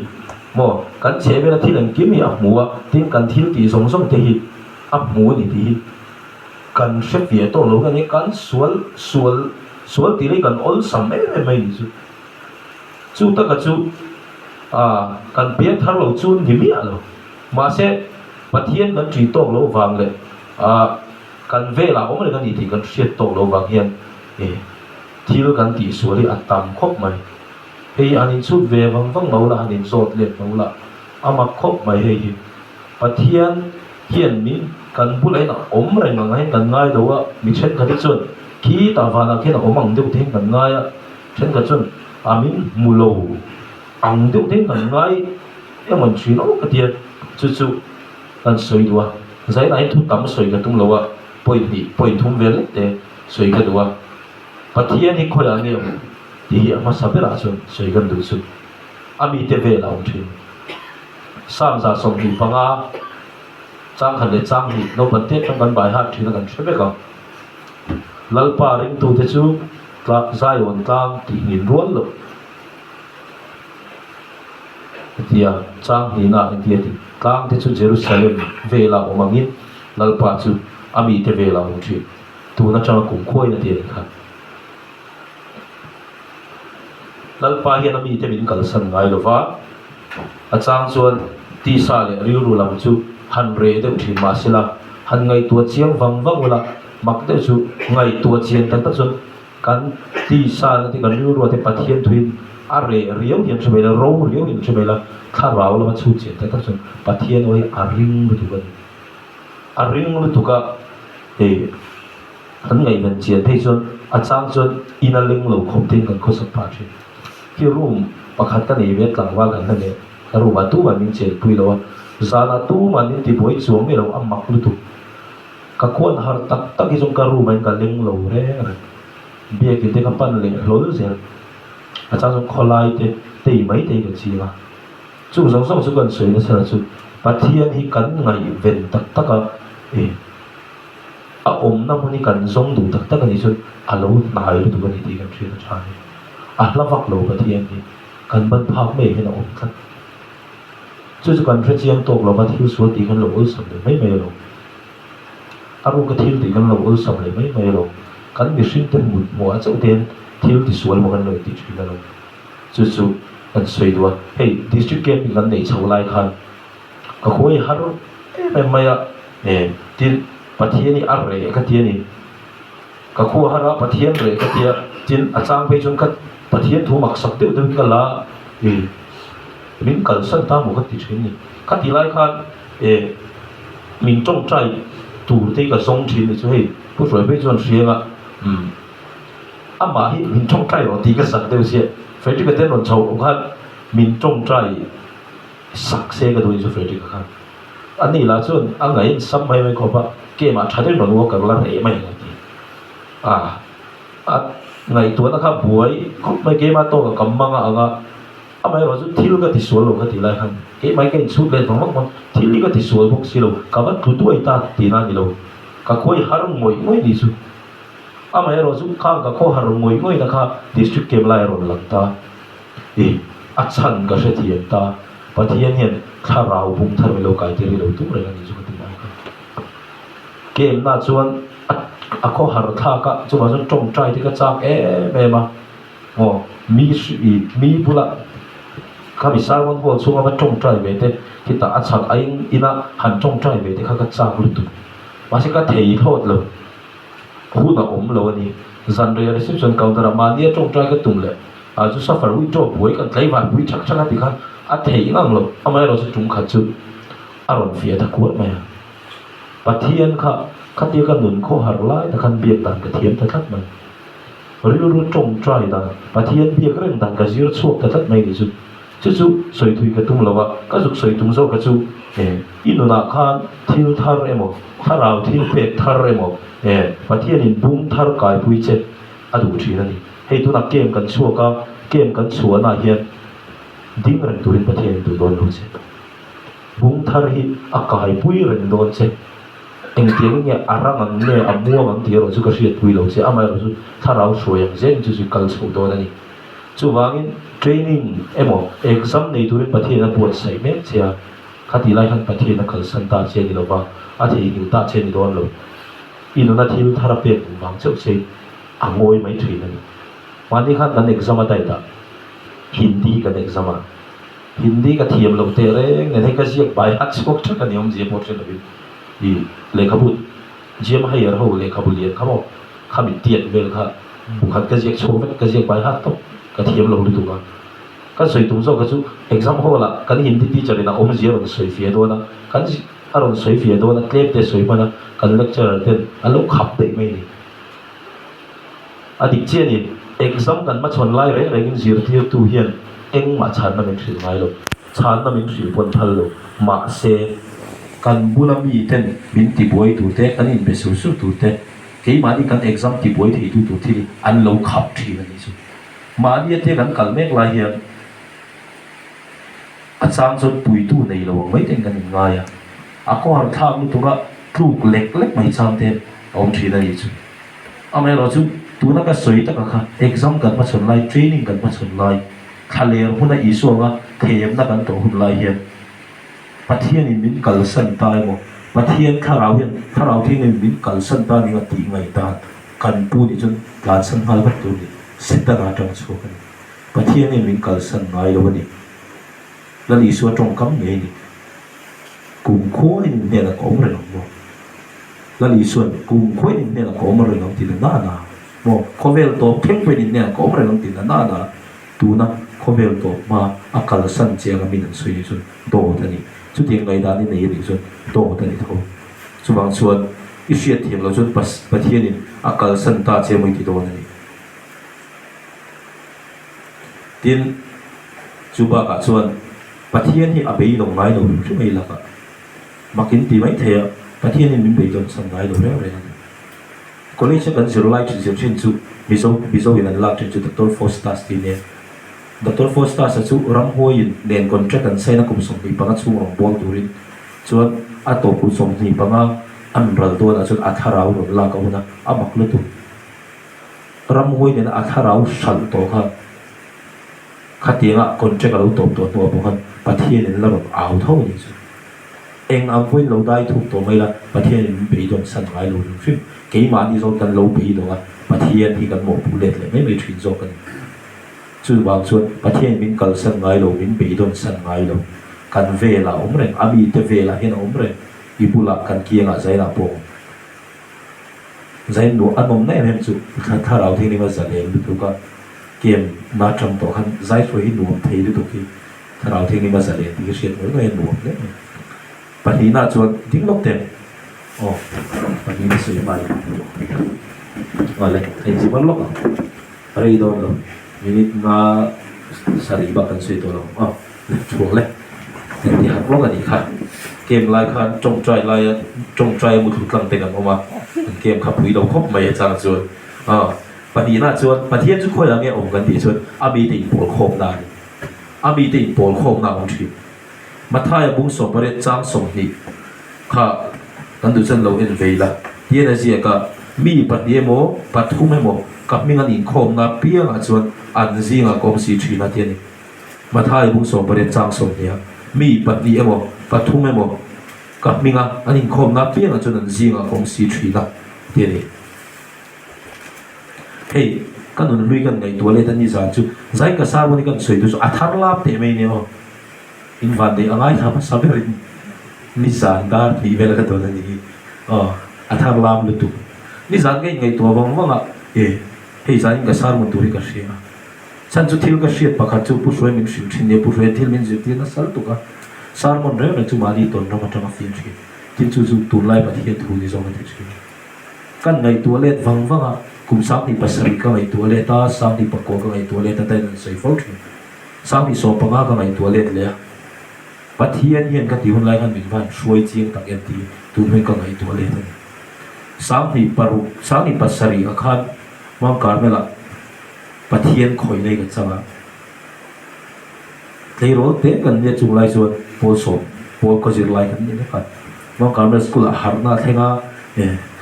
Mo Kan Che Ve La Thi Leng Kim Hi Mu A Tin Kan Thil Ti Song Song Te Hi Mu Ni Ti Kan Hre Vie To Lo Kan Ni Kan Sual Ti Le Kan Ol Sam Mai Ni Chu Ta Ka Chu Kan Pia Thar Lo Chun Ni Mi A Lo Ma Se Pathian Kan Tri Tok Lo Wang Le Kan Ve La Om Le Kan Ni Ti Kan Hriat Tok Lo Wang Hian Thil Kan Ti Suali A Tam Khop Mai Hei Anin Chut Ve Wang Lo La Anin Zot Let Lo La Ama Khop Mai Hei Pathian Hian Min Kan Bulai Na Om Rai Nga Ngai Kan Ngai Do A Mi Chen Ka Ti Chuan Ki Ta Va Na Ke Na Om Ang Deu Theng Kan Ngai A Chen Ka Chuan Amin Mulo Ang Deu Theng Kan Ngai Eman Thri Lo Ka Tia Chu Kan Soi Du A Zai Na Thu Tam Soi Ka Tung Lo A Point Thum Ve Le Te Soi Ka Du A Pathian Hi Khoi A Nge Ti Ama Sabe La Chuan Soi Kan Du Chu Ami Te Ve La Om Thrin Sam Za Som Hi Panga Chang Khan Le Chang Hi No Pan Te Chang Kan Bai Hat Thrin Kan Hre Be Ka Lalpa Ring Tu Te Chu Tlak Zai On Tang Ti Ngin Ruan Lo Tia Chang Hi Na Tia Ti Tang Te Chu Jerusalem Ve La Om Angin Lalpa Chu Ami Te Ve La Om Thrin Tu Na Chang Kum Khoi Na Tia Khan Lalpa Hian Ami Te Min Kal San Ngai Lo Va A Chang Chuan Ti Sa Le Riu Ru Lam Chu Han Re Deu Thrin Ma Sila Han Ngai Tua Chiang Wang La Mak Deu Chu Ngai Tua Chiang Tan Ta Chuan Kan Ti Sa Na Ti Kan Riu Ru Te Pathian Thuin A Re Riau Hian Chhe La Ro Riau Hian Chhe La Tha Rao La Ma Chu Chiang Tan Ta Chuan Pathian Oi A Ring Lu Tu Kan A Ring Lu Tu Ka Han Ngai Ven Chiang Thei Chuan A Chang Chuan Ina Ling Lo Khom Ting Kan Khosak Pa Thrin Ki Room Pakhat Kan Ei Ve Tlang Wa Kan Na Le Ka Room A Tu Man Min Chel Pui Lo Zana Tu Man Min Ti Boi Chuang Me Lo Amak Lu Tu Ka Khuan Har Tak Tak Ki Chung Ka Room An Ka Ling Lo Re Bia Ki Te Ka Pan Le Hlol Zel A Chang Chung Kholai Te Te Mai Te Ka Chi Ma Chu Song Song Chu Kan Soi Na Sa Chu Pathian Hi Kan Ngai Ven Tak Tak A A Om Na Mun Ni Kan Zong Du Tak Tak Ni Chu A Lo Nai Lu Tu Kan Ni Ti Kan Thrin Na Cha Ni lavak lo ka thiam ni kan ban phak me hen om khat chu kan thre chiang tok lo ba thil sual ti kan lo ul sam le mai lo aru ka thil ti kan lo ul sam le mai lo kan mi shin ten mut mo a chau ten thil ti sual mo kan lo ti chin lo chu kan soi do hey district game kan nei chau lai khan ka khoi har maya tin pathiani arre ka tiani ka khu hara pathian re ka tia tin achang pe chun ka pathian thu mak sak te ka la min kal san ta mo ka ti chin ni ka ti lai khan min trong trai tu te ka song chin ni chu hei pu roi pe chun rianga ama hi min trong trai ro ti ka sak te sia phải cái tên luận sầu khan min trong trai sak se ka doi chu phải cái khan anh này là chun anh ấy sắm hay mấy khó ba kia mà thay đến luận cái là rẻ mày ngày tuổi nó khác buổi có mấy cái mà to cái cầm mang anh ấy nói chút thiếu cái thì số luôn cái thì lại hàng cái mấy cái số lên bằng mắc thiếu cái thì số bốc xí luôn cả bắt tụi tuổi ta thì nào đi đâu cả khối harung ngồi đi chứ anh ấy nói chút khác cả khối harung ngồi là khác district game lại rồi lặng ta chân cái sẽ thiệt ta và thiệt hiện khá rào bung thằng mình lâu cái thì lâu tụi rồi cái gì chút cái game na chuan khối har tha ka chu ma chun trong trai thì cái chak mà mi bula kami sarwan ho chunga ma trong trai ve te kita achak aing ina han trong trai ve te kha ka chak lu tu ma se ka thei thot lo hu na lo ni zan re reception counter ma nia trong trai ka tum le a chu suffer wi to boi kan tlai van wi chak chak ti kha a thei ngang lo amai ro chu chung kha chu aron fia ta kuat ma pathian kha khati ka nun kho har lai ta khan biak dan ka thiam ta thlat mai ru trong trai da pathian biak reng dan ka zir chuak ta thlat mai ni chu soi thui ka tum lawa ka juk soi tum zo ka chu inuna khan thil thar emo kharau thil pek thar emo pathian in bum thar kai pui che adu thina ni hei tu na kem kan chua na hian ding ren turin pathian tu don lo che bum thar hi akai pui ren don che eng tiang nge arang ang ne amuang ang tiro chu ka hriat pui lo che amai ro chu tharau hruayang zen chu kal chho don ani chu wangin training emo exam nei turin pathian a buat sai mek chia khati lai khan pathian a khal san ta che ni lo ba a thei ni ta che ni don lo inuna thil thara pe wang cheu che angoi mai thui ani mani khan kan exam a dai da hindi kan exam a hindi ka thiam lo te re ne ka siak bai hat chok chak ka niom je pot chen bi lekhabut jem hayar ho lekhabul yen khamo khami tiat bel kha bukhat ka siak chok ka siak bai hat to ka thiam lo lu tu kan soi tum zo ka chu exam ho la kan hindi teacher ina om je ron soi fie do na kan aron soi fie do na klep te soi mana kan lecturer ten alo khap te mai ni adik che ni exam kan ma chon lai re rengin zir thir tu hian eng ma chan na min thil ngai lo chan na min thil pon thal lo ma se kan bulami ten min ti boi tu te kan in be su tu te ke ma ni kan exam ti boi thei tu thi an lo khap thi na ni su ma ni te kan kal mek lai hian a chang chon pui tu nei lo mai ten kan nga ya a ko har thak lu tu ga truk lek mai chang te om thi na ni chu amai ro chu tu na ka soi ta ka kha exam kan ma chon lai training kan ma chon lai khaler huna isuanga them na kan to hun lai hian pathian in min kal san ta mo pathian tharau thing in min kal san ta ni ti ngai ta kan pu ni chun kan san hal bat tu ni sita na tang chu kan pathian in min kal san ngai lo ni la li su trong kam ngai ni kum kho in ne la kom re mo la li su kum kho in ne la kom re ti na mo khovel to pheng pe ni ne kom re ti na tu na khovel to ma akal san che ga min sui ni chu do ta ni chu tiang ngai da ni nei ni chu do ta ni tho chu wang chuan i hriat thiam lo chu pathian in akal san ta che moi ti do ni tin chu ba ka chuan pathian hi abei long ngai lo chu mai la ka makin ti mai the pathian in min be jom san ngai lo re college kan zero lai chu chin chu miso in an la chu Dr. Foster ti ne Dr. Foster sa chu ram hoin len contract kan sai na kum som bi panga chu rong bol turin chuan a to pu som ni panga an ral do na chu atharau ro la ka una amak lu tu ram hoin en atharau sal to kha ขัดยังอ่ะคนเจ้าก็เราตบตัวพวกนั้นประเทศนี้เราแบบเอาเท่านี้สิเองอันพูดเราได้ถูกตัวไม่ละประเทศนี้ไปโดนสั่งไงเราซึ่งกี่มาที่เรากันเราไปโดนอ่ะประเทศที่กันหมดผู้เล่นเลยไม่ไปถึงโจกันส่วนบางส่วนประเทศมินกันสั่งไงเรามินไปโดนสั่งไงเรากันเวลาเรื่องอาบีเตเวลาเห็นเรื่องอีบุลักกันเกี่ยงอะไรนะพวกใจหนูอันนมแน่เห็นสุดถ้าเราที่นี่มาแสดงดูก็เกมมาจำตัวขันใจช่วยหนูเทดูตัวที่ถ้าเราที่นี่มาแสดงที่เชียร์ก็เห็นหนูเนี่ยปฏิน่าชวนทิ้งลบเต็มโอ้ปฏิน่าสวยมากอะไรไอ้จีบล็อกอะไรโดนหรอมินิมาสารีบักกันสวยตัวเราอ๋อช่วงเลยที่หักล็อกกันอีกค่ะเกมลายคันจงใจมุดกลางเต็งกันออกมาเกมขับผีเราครบไม่จางชวนปฏิน่าชวนปฏิทุกคนอย่างเงี้ยองกันดีชวนอาบีติปวดโคมนานอาบีติปวดโคมนานทีมาท้ายบุ้งส่งไปเรียนจ้างส่งนี่ค่ะกันดูฉันเราเห็นเวลาที่นั่นสิก็มีปฏิโมปฏิทุ่มให้โมกับมีงานอินโคมนาเปียงชวนอันซีงกรมสีชีนาเทียนี่มาท้ายบุ้งส่งไปเรียนจ้างส่งนี่มีปฏิโมปฏิทุ่มให้โมกับมีงานอันอินโคมนาเปียงชวนอันซีงกรมสีชีนาเทียนี่เฮ้ยกันดูลุยกันไงตัวเล็กนี่จ้าจู่ใจก็สาวนี่กันสวยดูสุดอัธารลาบเตะไม่เนี่ยอินวันเดียอะไรทำสับเปรินิสานดาร์ดีเวลกันตัวนี้อัธารลาบลุตุนิสานก็ยังไงตัววังอ่ะเฮ้ยใจก็สาวมันตัวนี้ก็เสียฉันจู่ทิลก็เสียปากจู่ผู้ช่วยมินชิมชินเนี่ยผู้ช่วยทิลมินจิตเนี่ยน่าสารตุกะสาวมันเรื่องนั้นจู่มาดีตอนเรามาทำฟิล์มชีที่จู่ตุนไล่ปฏิเหตุทุนิจงมันที่ชีกันไงตัวเล็กวังอ่ะกุมสักที่ภาษาริกาไงตัวเล็กตาสักที่ปากโกก็ไงตัวเล็กแต่แต่นั้นใส่ฟอลต์สักที่สอบปังก็ไงตัวเล็กเลยปัทยันยันกันที่หุ่นไล่กันเป็นบ้านช่วยเจียงตักยันที่ตุนไม่ก็ไงตัวเล็กเลยสักที่ปารุสักที่ภาษาริกาขันมังการเมล่ะปัทยันคอยเลยกันสักที่รถเตะกันเนี่ยจุงไล่ส่วนโพสอบโพก็จะไล่กันนี่นะครับมังการเมล่ะสกุลอาหารน่าเท่งอ่ะ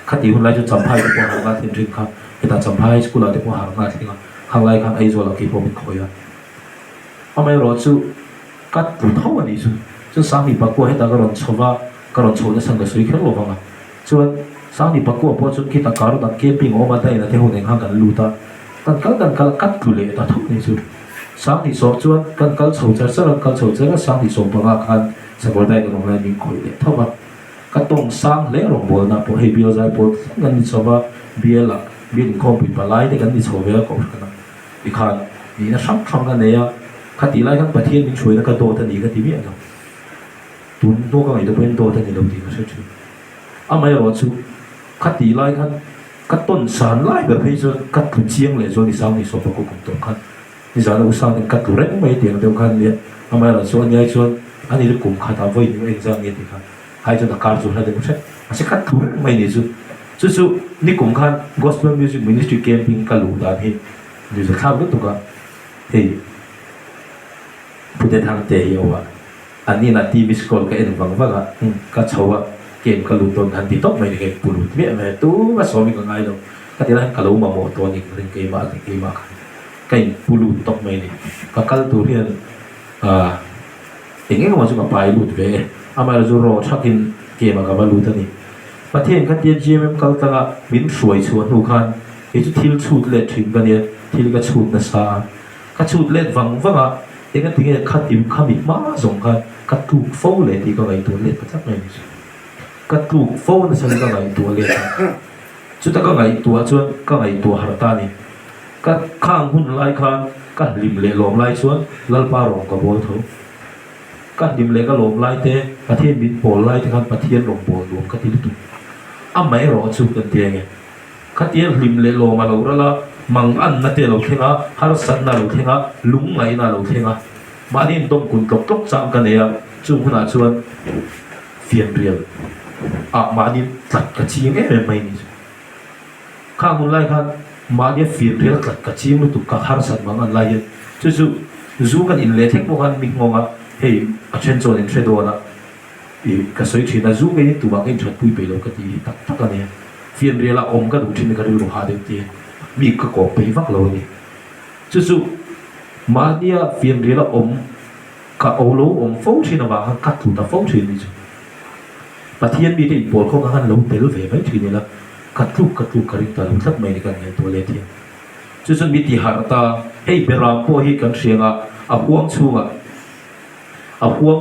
ขัดที่หุ่นไล่จุดจำพายที่พวกหางนาเทียนริงครับแต่จำพายสกุลที่พวกหางนาเท่งอ่ะหางไล่กันไอ้ส่วนเราคิดว่าเป็นคอยอ่ะทำไมรถจู่กัดตุ่นเท่านี้จู่สามีปักกัวให้ตากระรอนชาวกระรอนชาวจะสังเกตสุริเขลวังอ่ะส่วนสามีปักกัวพอจุดคิดตาการุตักเก็บปิ้งออกมาได้นะเที่ยวเดินห้างกันลูตากันกัดตุ่นเลยตาเท่านี้จู่สามีสอบส่วนกันชาวจะสลับกันชาวจะสามีสอบปังอาคารสกุลได้กันลงเลยมีคอยเลยเท่าว่าก็ต้องสร้างเลี้ยงบัวนะพอให้เบี้ยใจพอเงินนิสบะเบี้ยละเบี้ยคอมพิวเตอร์ไลน์ได้กันนิสบะเบี้ยก็กันนะอีกครั้งนี่นะช่างกันเนี่ยขัดตีไล่กันประเทศมินช่วยนะก็โตทันทีก็ที่เบี้ยนะตุนตัวก็ไอ้ตัวเป็นโตทันทีเราดีก็ใช่ไหมไม่รอดสู้ขัดตีไล่กันก็ต้นสารไล่แบบให้จนกัดถุงเชียงเลยจนนิสาวนิสบะก็คงต้องกันนิสาวอุตส่าห์กัดถุงเล็กไม่เดียวเดียวกันเนี่ยไม่รอดส่วนใหญ่ส่วนอันนี้เรื่องกลุ่มขัดเอาไว้ในเอ็กซ์เนี่ยที่ครับให้จนตะการจุดนั้นเลยใช่ไหมคัดถูกไม่เนี่ยจู่นี่กลุ่มขัน Gospel Music Ministry Camping กันรู้ได้เห็นดูสักครั้งก็ถูกอ่ะเฮ้ยพูดได้ทางเตยว่าอันนี้นะที่มิสกอลก็เอ็นฟังว่าก็ชาวเกมกันรู้ตอนทันทีต้องไม่ได้เก็บปุ่นเมียแม่ตู้มาสอนมีกันไงเราก็ที่นั่นกันรู้มาหมดตัวนี้เรื่องเกมมาเกมมาก็ปุ่นต้องไม่เนี่ยก็กันตัวเรียนอย่างเงี้ยก็มาสุขภาพรู้ด้วยอามาจูรอชักกินเกมกับมาลูตันนี่ประเทศกันเดียจีเอ็มกัลตังบินสวยชวนหูคันไอ้จุดทิลชูดเล็ดถึงกันเนี่ยทิลก็ชูดนะซาก็ชูดเล็ดวังอ่ะเองก็ถึงขัดติมขมิมาส่งกันก็ถูกโฟเลยที่ก็ไงตัวเล็ดก็จักไงก็ถูกโฟนะฉันก็ไงตัวเล็ดจุดก็ไงตัวชวนก็ไงตัวฮาร์ตานี่ก็ข้างหุ่นไล่คันก็ริมเล่ลมไล่ชวนลัลปารองกับโบทูกันดิมเล็กก็ลมไล่เตะประเทศบินโปลไล่ที่กันประเทศลมโปลรวมกันที่ลุไม่รอชูกันเตียงไงกันเตียงริมเล็กลมมาเราละมังอันนั่นเตะเราเท่งอ่ะฮาร์สันน่ะเราเท่งอ่ะลุงไงน่ะเราเท่งอ่ะมาดินต้มกุนตกจำกันเนี่ยจูขนาดชวนเฟียนเรียลมาดินตัดกระชิงไม่นี่ข้างมุนไล่กันมาดินเฟียนเรียลตัดกระชิงลุตุกฮาร์สันมังอันไล่จู่กันอินเล่เทคโนกันมิงงอ่ะเฮ้ยอาจารย์โจนเทรดโดนะก็สวยชีนะจู่กันนี่ตัวบางทีชัดปุยไปแล้วก็ที่ตักกันเนี่ยฟิล์มเรียลอมก็ดูที่นี่ก็ดูหาเด็กที่มีก็กอบไปฟักเราเนี่ยจู่ มาเนี่ยฟินเรียละกะเอาโลฟ้องชินะว่ากัดถูกตาฟ้องชินี่จ้ะประเทศมีที่ปวดของหันลงเปลเวไม่ชินี่ละกัดถูกกริตาลุทักไม่ในการเงินตัวเลี้ยงจุดส่วนมีที่หาตาให้เบรามพอให้กันเสียงห่วงชูพูด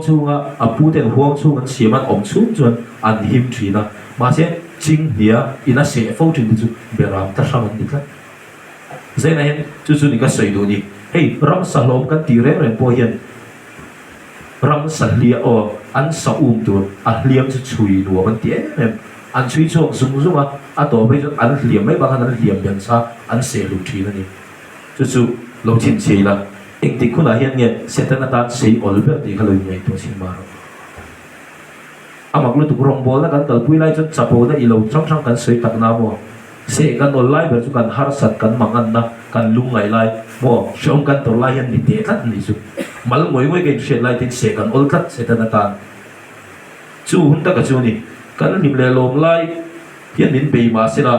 ถึงห่วงชูกันเสียมันชูจนอันหิมชีนะมาเสียจริงเดียอินาเสียฟ้องชินจุเบรามตัดสมันนิดละเจ้าเนี่ยจุดส่วนนี้ก็สวยดูนี่ให้รังสลบกันตีเร่งพอเห็นรังสันเลียอันสะอุ้มตัวอันเลี้ยมจะช่วยดูมันเตี้ยเนี่ยอันช่วยช่วงสมมติว่าตัวไปจนอันเลี้ยมไม่บางอันเลี้ยมยังซะอันเสียลูกทีนั่นนี่จู่ๆเราชินเสียละเองที่คุณอาเห็นเนี่ยเสร็จแล้วตาเสียอลเบอร์ที่เขาเลยไม่ตัวชินมาอามักลุตุกรองบอลแล้วกันแต่ปุยไล่จนจับโบได้อีเราช่างกันเสียตักน้ำว่าเสียกันออนไลน์แบบจุกันฮาร์สัตกันมังอันนะกันลุงไงไล่ว่าชมกันตัวไล่ยันนิเตตัดนี่สุมัลงวยกันเสียไล่ติดเสียกันอลตัดเสียตันตาจู่หุ่นตะกจู่นี่กันนิมเลลมไล่เฮียนนินไปมาเสียละ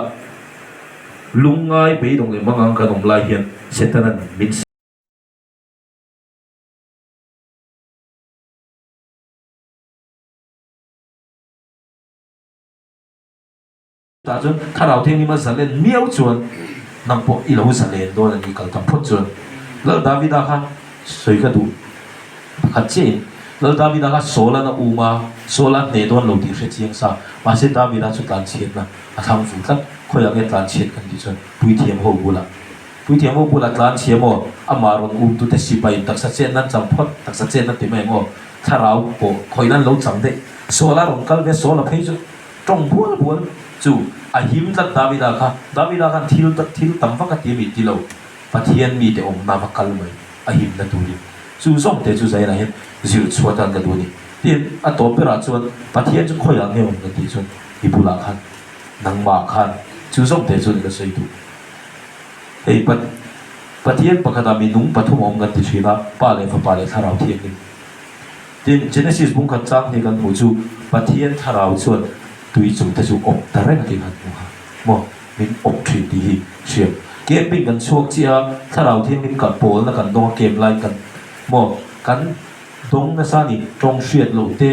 ลุงไงไปตรงเลยมังอันกันอมไล่เฮียนเสียตันนั้นมินตาจนถ้าเราเที่ยงนี้มาสั่งเล่นเมียวจวนนำพวกอีเราสั่งเล่นโดนนี่ก็ต้องพูดจวนแล้วดาวิดาค่ะสวยก็ดูขัดเจนแล้วดาวิดาค่ะโซลานะอูมาโซลาเนโดนเราดีเสียจริงซะมาเสดาวิดาจุดการเชียนนะทำฝุ่นกันคอยอยากเล่นการเชียนกันดิจวนปุยเทียมหัวบุละการเชียมอามารุนตุเตสิไปตักสัจเจนนั้นจำพอดตักสัจเจนนั้นติไม่โมถ้าเราโผคอยนั้นเราจำได้โซลารงกัลเวโซลาเพย์จุตรงบัวจู่หิมตัดดาวิดาค่ะทิลตั้มฟักที่มีที่เราปะเทียนมีแต่นามักคัลไม่หิมนั่นดูดิจู่ส่งแต่จู่ใจนะเห็นจู่ชัวร์กันกันดูนี่ที่ตัวเปราชวนปะเทียนจะคอยอย่างเงี้ยกันที่ชวนฮิบุลาคันนังมาคันจู่ส่งแต่จู่นี่ก็ใส่ดูปะเทียนปะกระดามีนุ่งปะทุ่มกันที่ชีนะป้าเลยถ้าเราเทียนนี่ที่เจเนซิสบุ้งกันจังนี่กันหมู่จู่ปะเทียนถ้าเราชวนตุยจุดแต่จุดแต่แรกที่กันมัวมินอบทรีดีเชียบเกมเป็นกันช่วงเชียถ้าเราที่มินกัดโผล่แล้วกันดงเกมไล่กันมัวกันดงนั่นซะนี่ตรงเชียดโลเต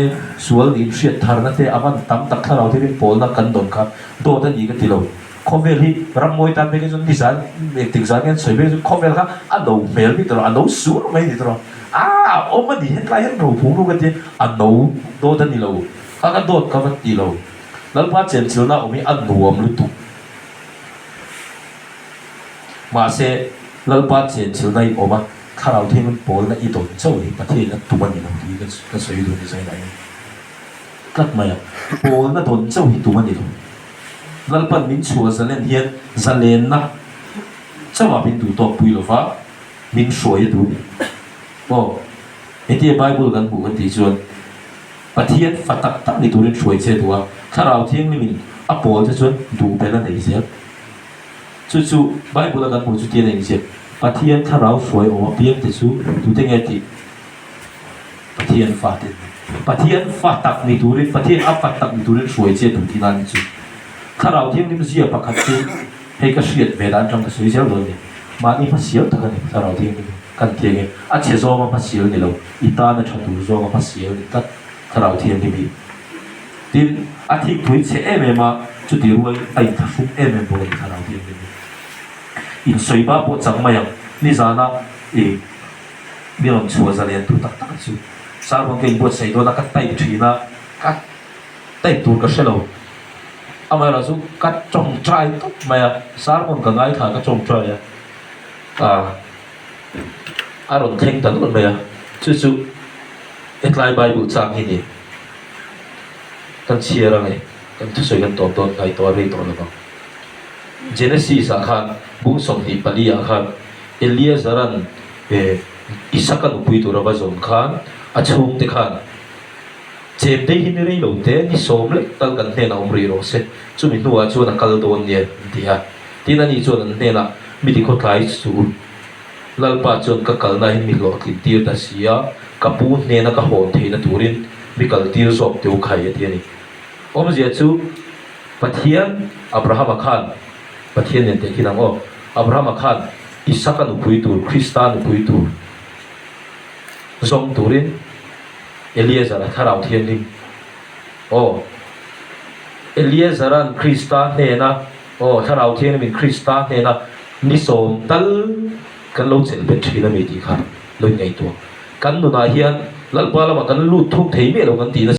ส่วนนี้เชียดทาร์นั่นเตอามันตั้มตักถ้าเราที่มินโผล่แล้วกันดงครับโดนนั่นอีกที่เราคอมเวลที่รำมวยตามไปกันจนดิฉันเอกติสารกันสวยไปจนคอมเวลครับอันนู้เมลที่ตัวอันนู้สูงไม่ที่ตัวโอ้มันดีเห็นไรเห็นเราพูดกันที่อันนู้โดนนั่นนี่เราข้ากันโดนข้ากันตีเราแล้วพระเจ้าเจ้าหน้าอมีอันรวมลุตุมาเสแล้วพระเจ้าเจ้าหน้าออกมาถ้าเราเที่ยงปอแล้วอีตนเจ้าอีประเทศแล้วตัวมันอย่างนี้ก็สวยดูในใจไหนกัดมาอ่ะปอแล้วตนเจ้าอีตัวมันอย่างนี้แล้วพระมินชัวจะเล่นเฮียนจะเล่นนะเจ้าว่าเป็นตัวตัวปุยหรือฟ้ามินสวยดูโอ้ไอ้ที่ไบเบิลกันบุกันที่ชวนประเทศฟัดตักในตัวนี้ช่วยเชื่อตัวถ้าเราเที่ยงนี่มินอัปโปจะชวนดูไปแล้วไหนเสียจู่ๆไบเบิลกันบุจุดเดียวไหนเสียประเทศถ้าเราสวยโอ้เพียงแต่จู่ดูได้ไงที่ประเทศฟัดตักในตัวนี้ประเทศอัปฟัดตักในตัวนี้ช่วยเชื่อดูที่นั่นจู่ถ้าเราเที่ยงนี่มันเสียประคับจู่ให้ก็เสียเวลาจังก็สวยเชื่อเลยมานี่มันเสียตั้งแต่ถ้าเราเที่ยงนี่กันเที่ยงอาเชื่อโซ่มันเสียนี่เราอีตาเนี่ยชอบดูโซ่มันเสียนี่ตัดถ้าเราเที่ยงนี่มีที่อาทิตย์ถุยเชื่อเอ็มมาจุดเดียวไอ้ทัฟุกเอ็มบริถ้าเราเที่ยงนี่อินสวยบ้าปวดจังมาอย่างนี่จานะมีลมชัวจะเรียนตัวตักจู่สารวันเก่งปวดใส่ตัวนักไต่ถุยนะกัดไต่ตัวก็เชลล์อามาเราสู้กัดจงใจตุ๊บมาสารวันก็ง่ายขากัดจงใจอารมณ์เท่งตันตัวมาจู่เอ็กไลน์ไบเบิลจางที่นี่กันเชียร์อะไรกันทุกสิ่งกันตัวต้นไงตัวอะไรตัวอะไรเจเนซิสอาคารบุ้งส่งที่ปลีอาคารเอลียซารันอิสักันอุปตัวรับจงขันอาชุงเตขันเจ็บได้หินรีโลเตนี่สมเล็กตั้งกันเนน่าอุมรีโรเซจุมินัวจวนนักการโดนเนี่ยที่ฮะที่นั่นนี่จวนเนน่ามิติคนไทยสูงลัลปาจวนกับการนั่นมีหลอดที่ตัดเสียกับปูนเนน่ากับหอนที่นั่นตูรินมีการที่สอบเดียวใครที่นี่อมเจียจูปะเทียนอับราฮัมขันปะเทียนเนี่ยที่นั่งอับราฮัมขันอิสักันอุปยตูคริสตานอุปยตู zong turin Eliezer tharau thian lim o Eliezeran Krista nena o tharau thian min Krista nena ni som tal kan lo chen bet thina mi ti kha loi ngai to kan nu na hian lalpa lama kan lu thuk thei me lo kan ti na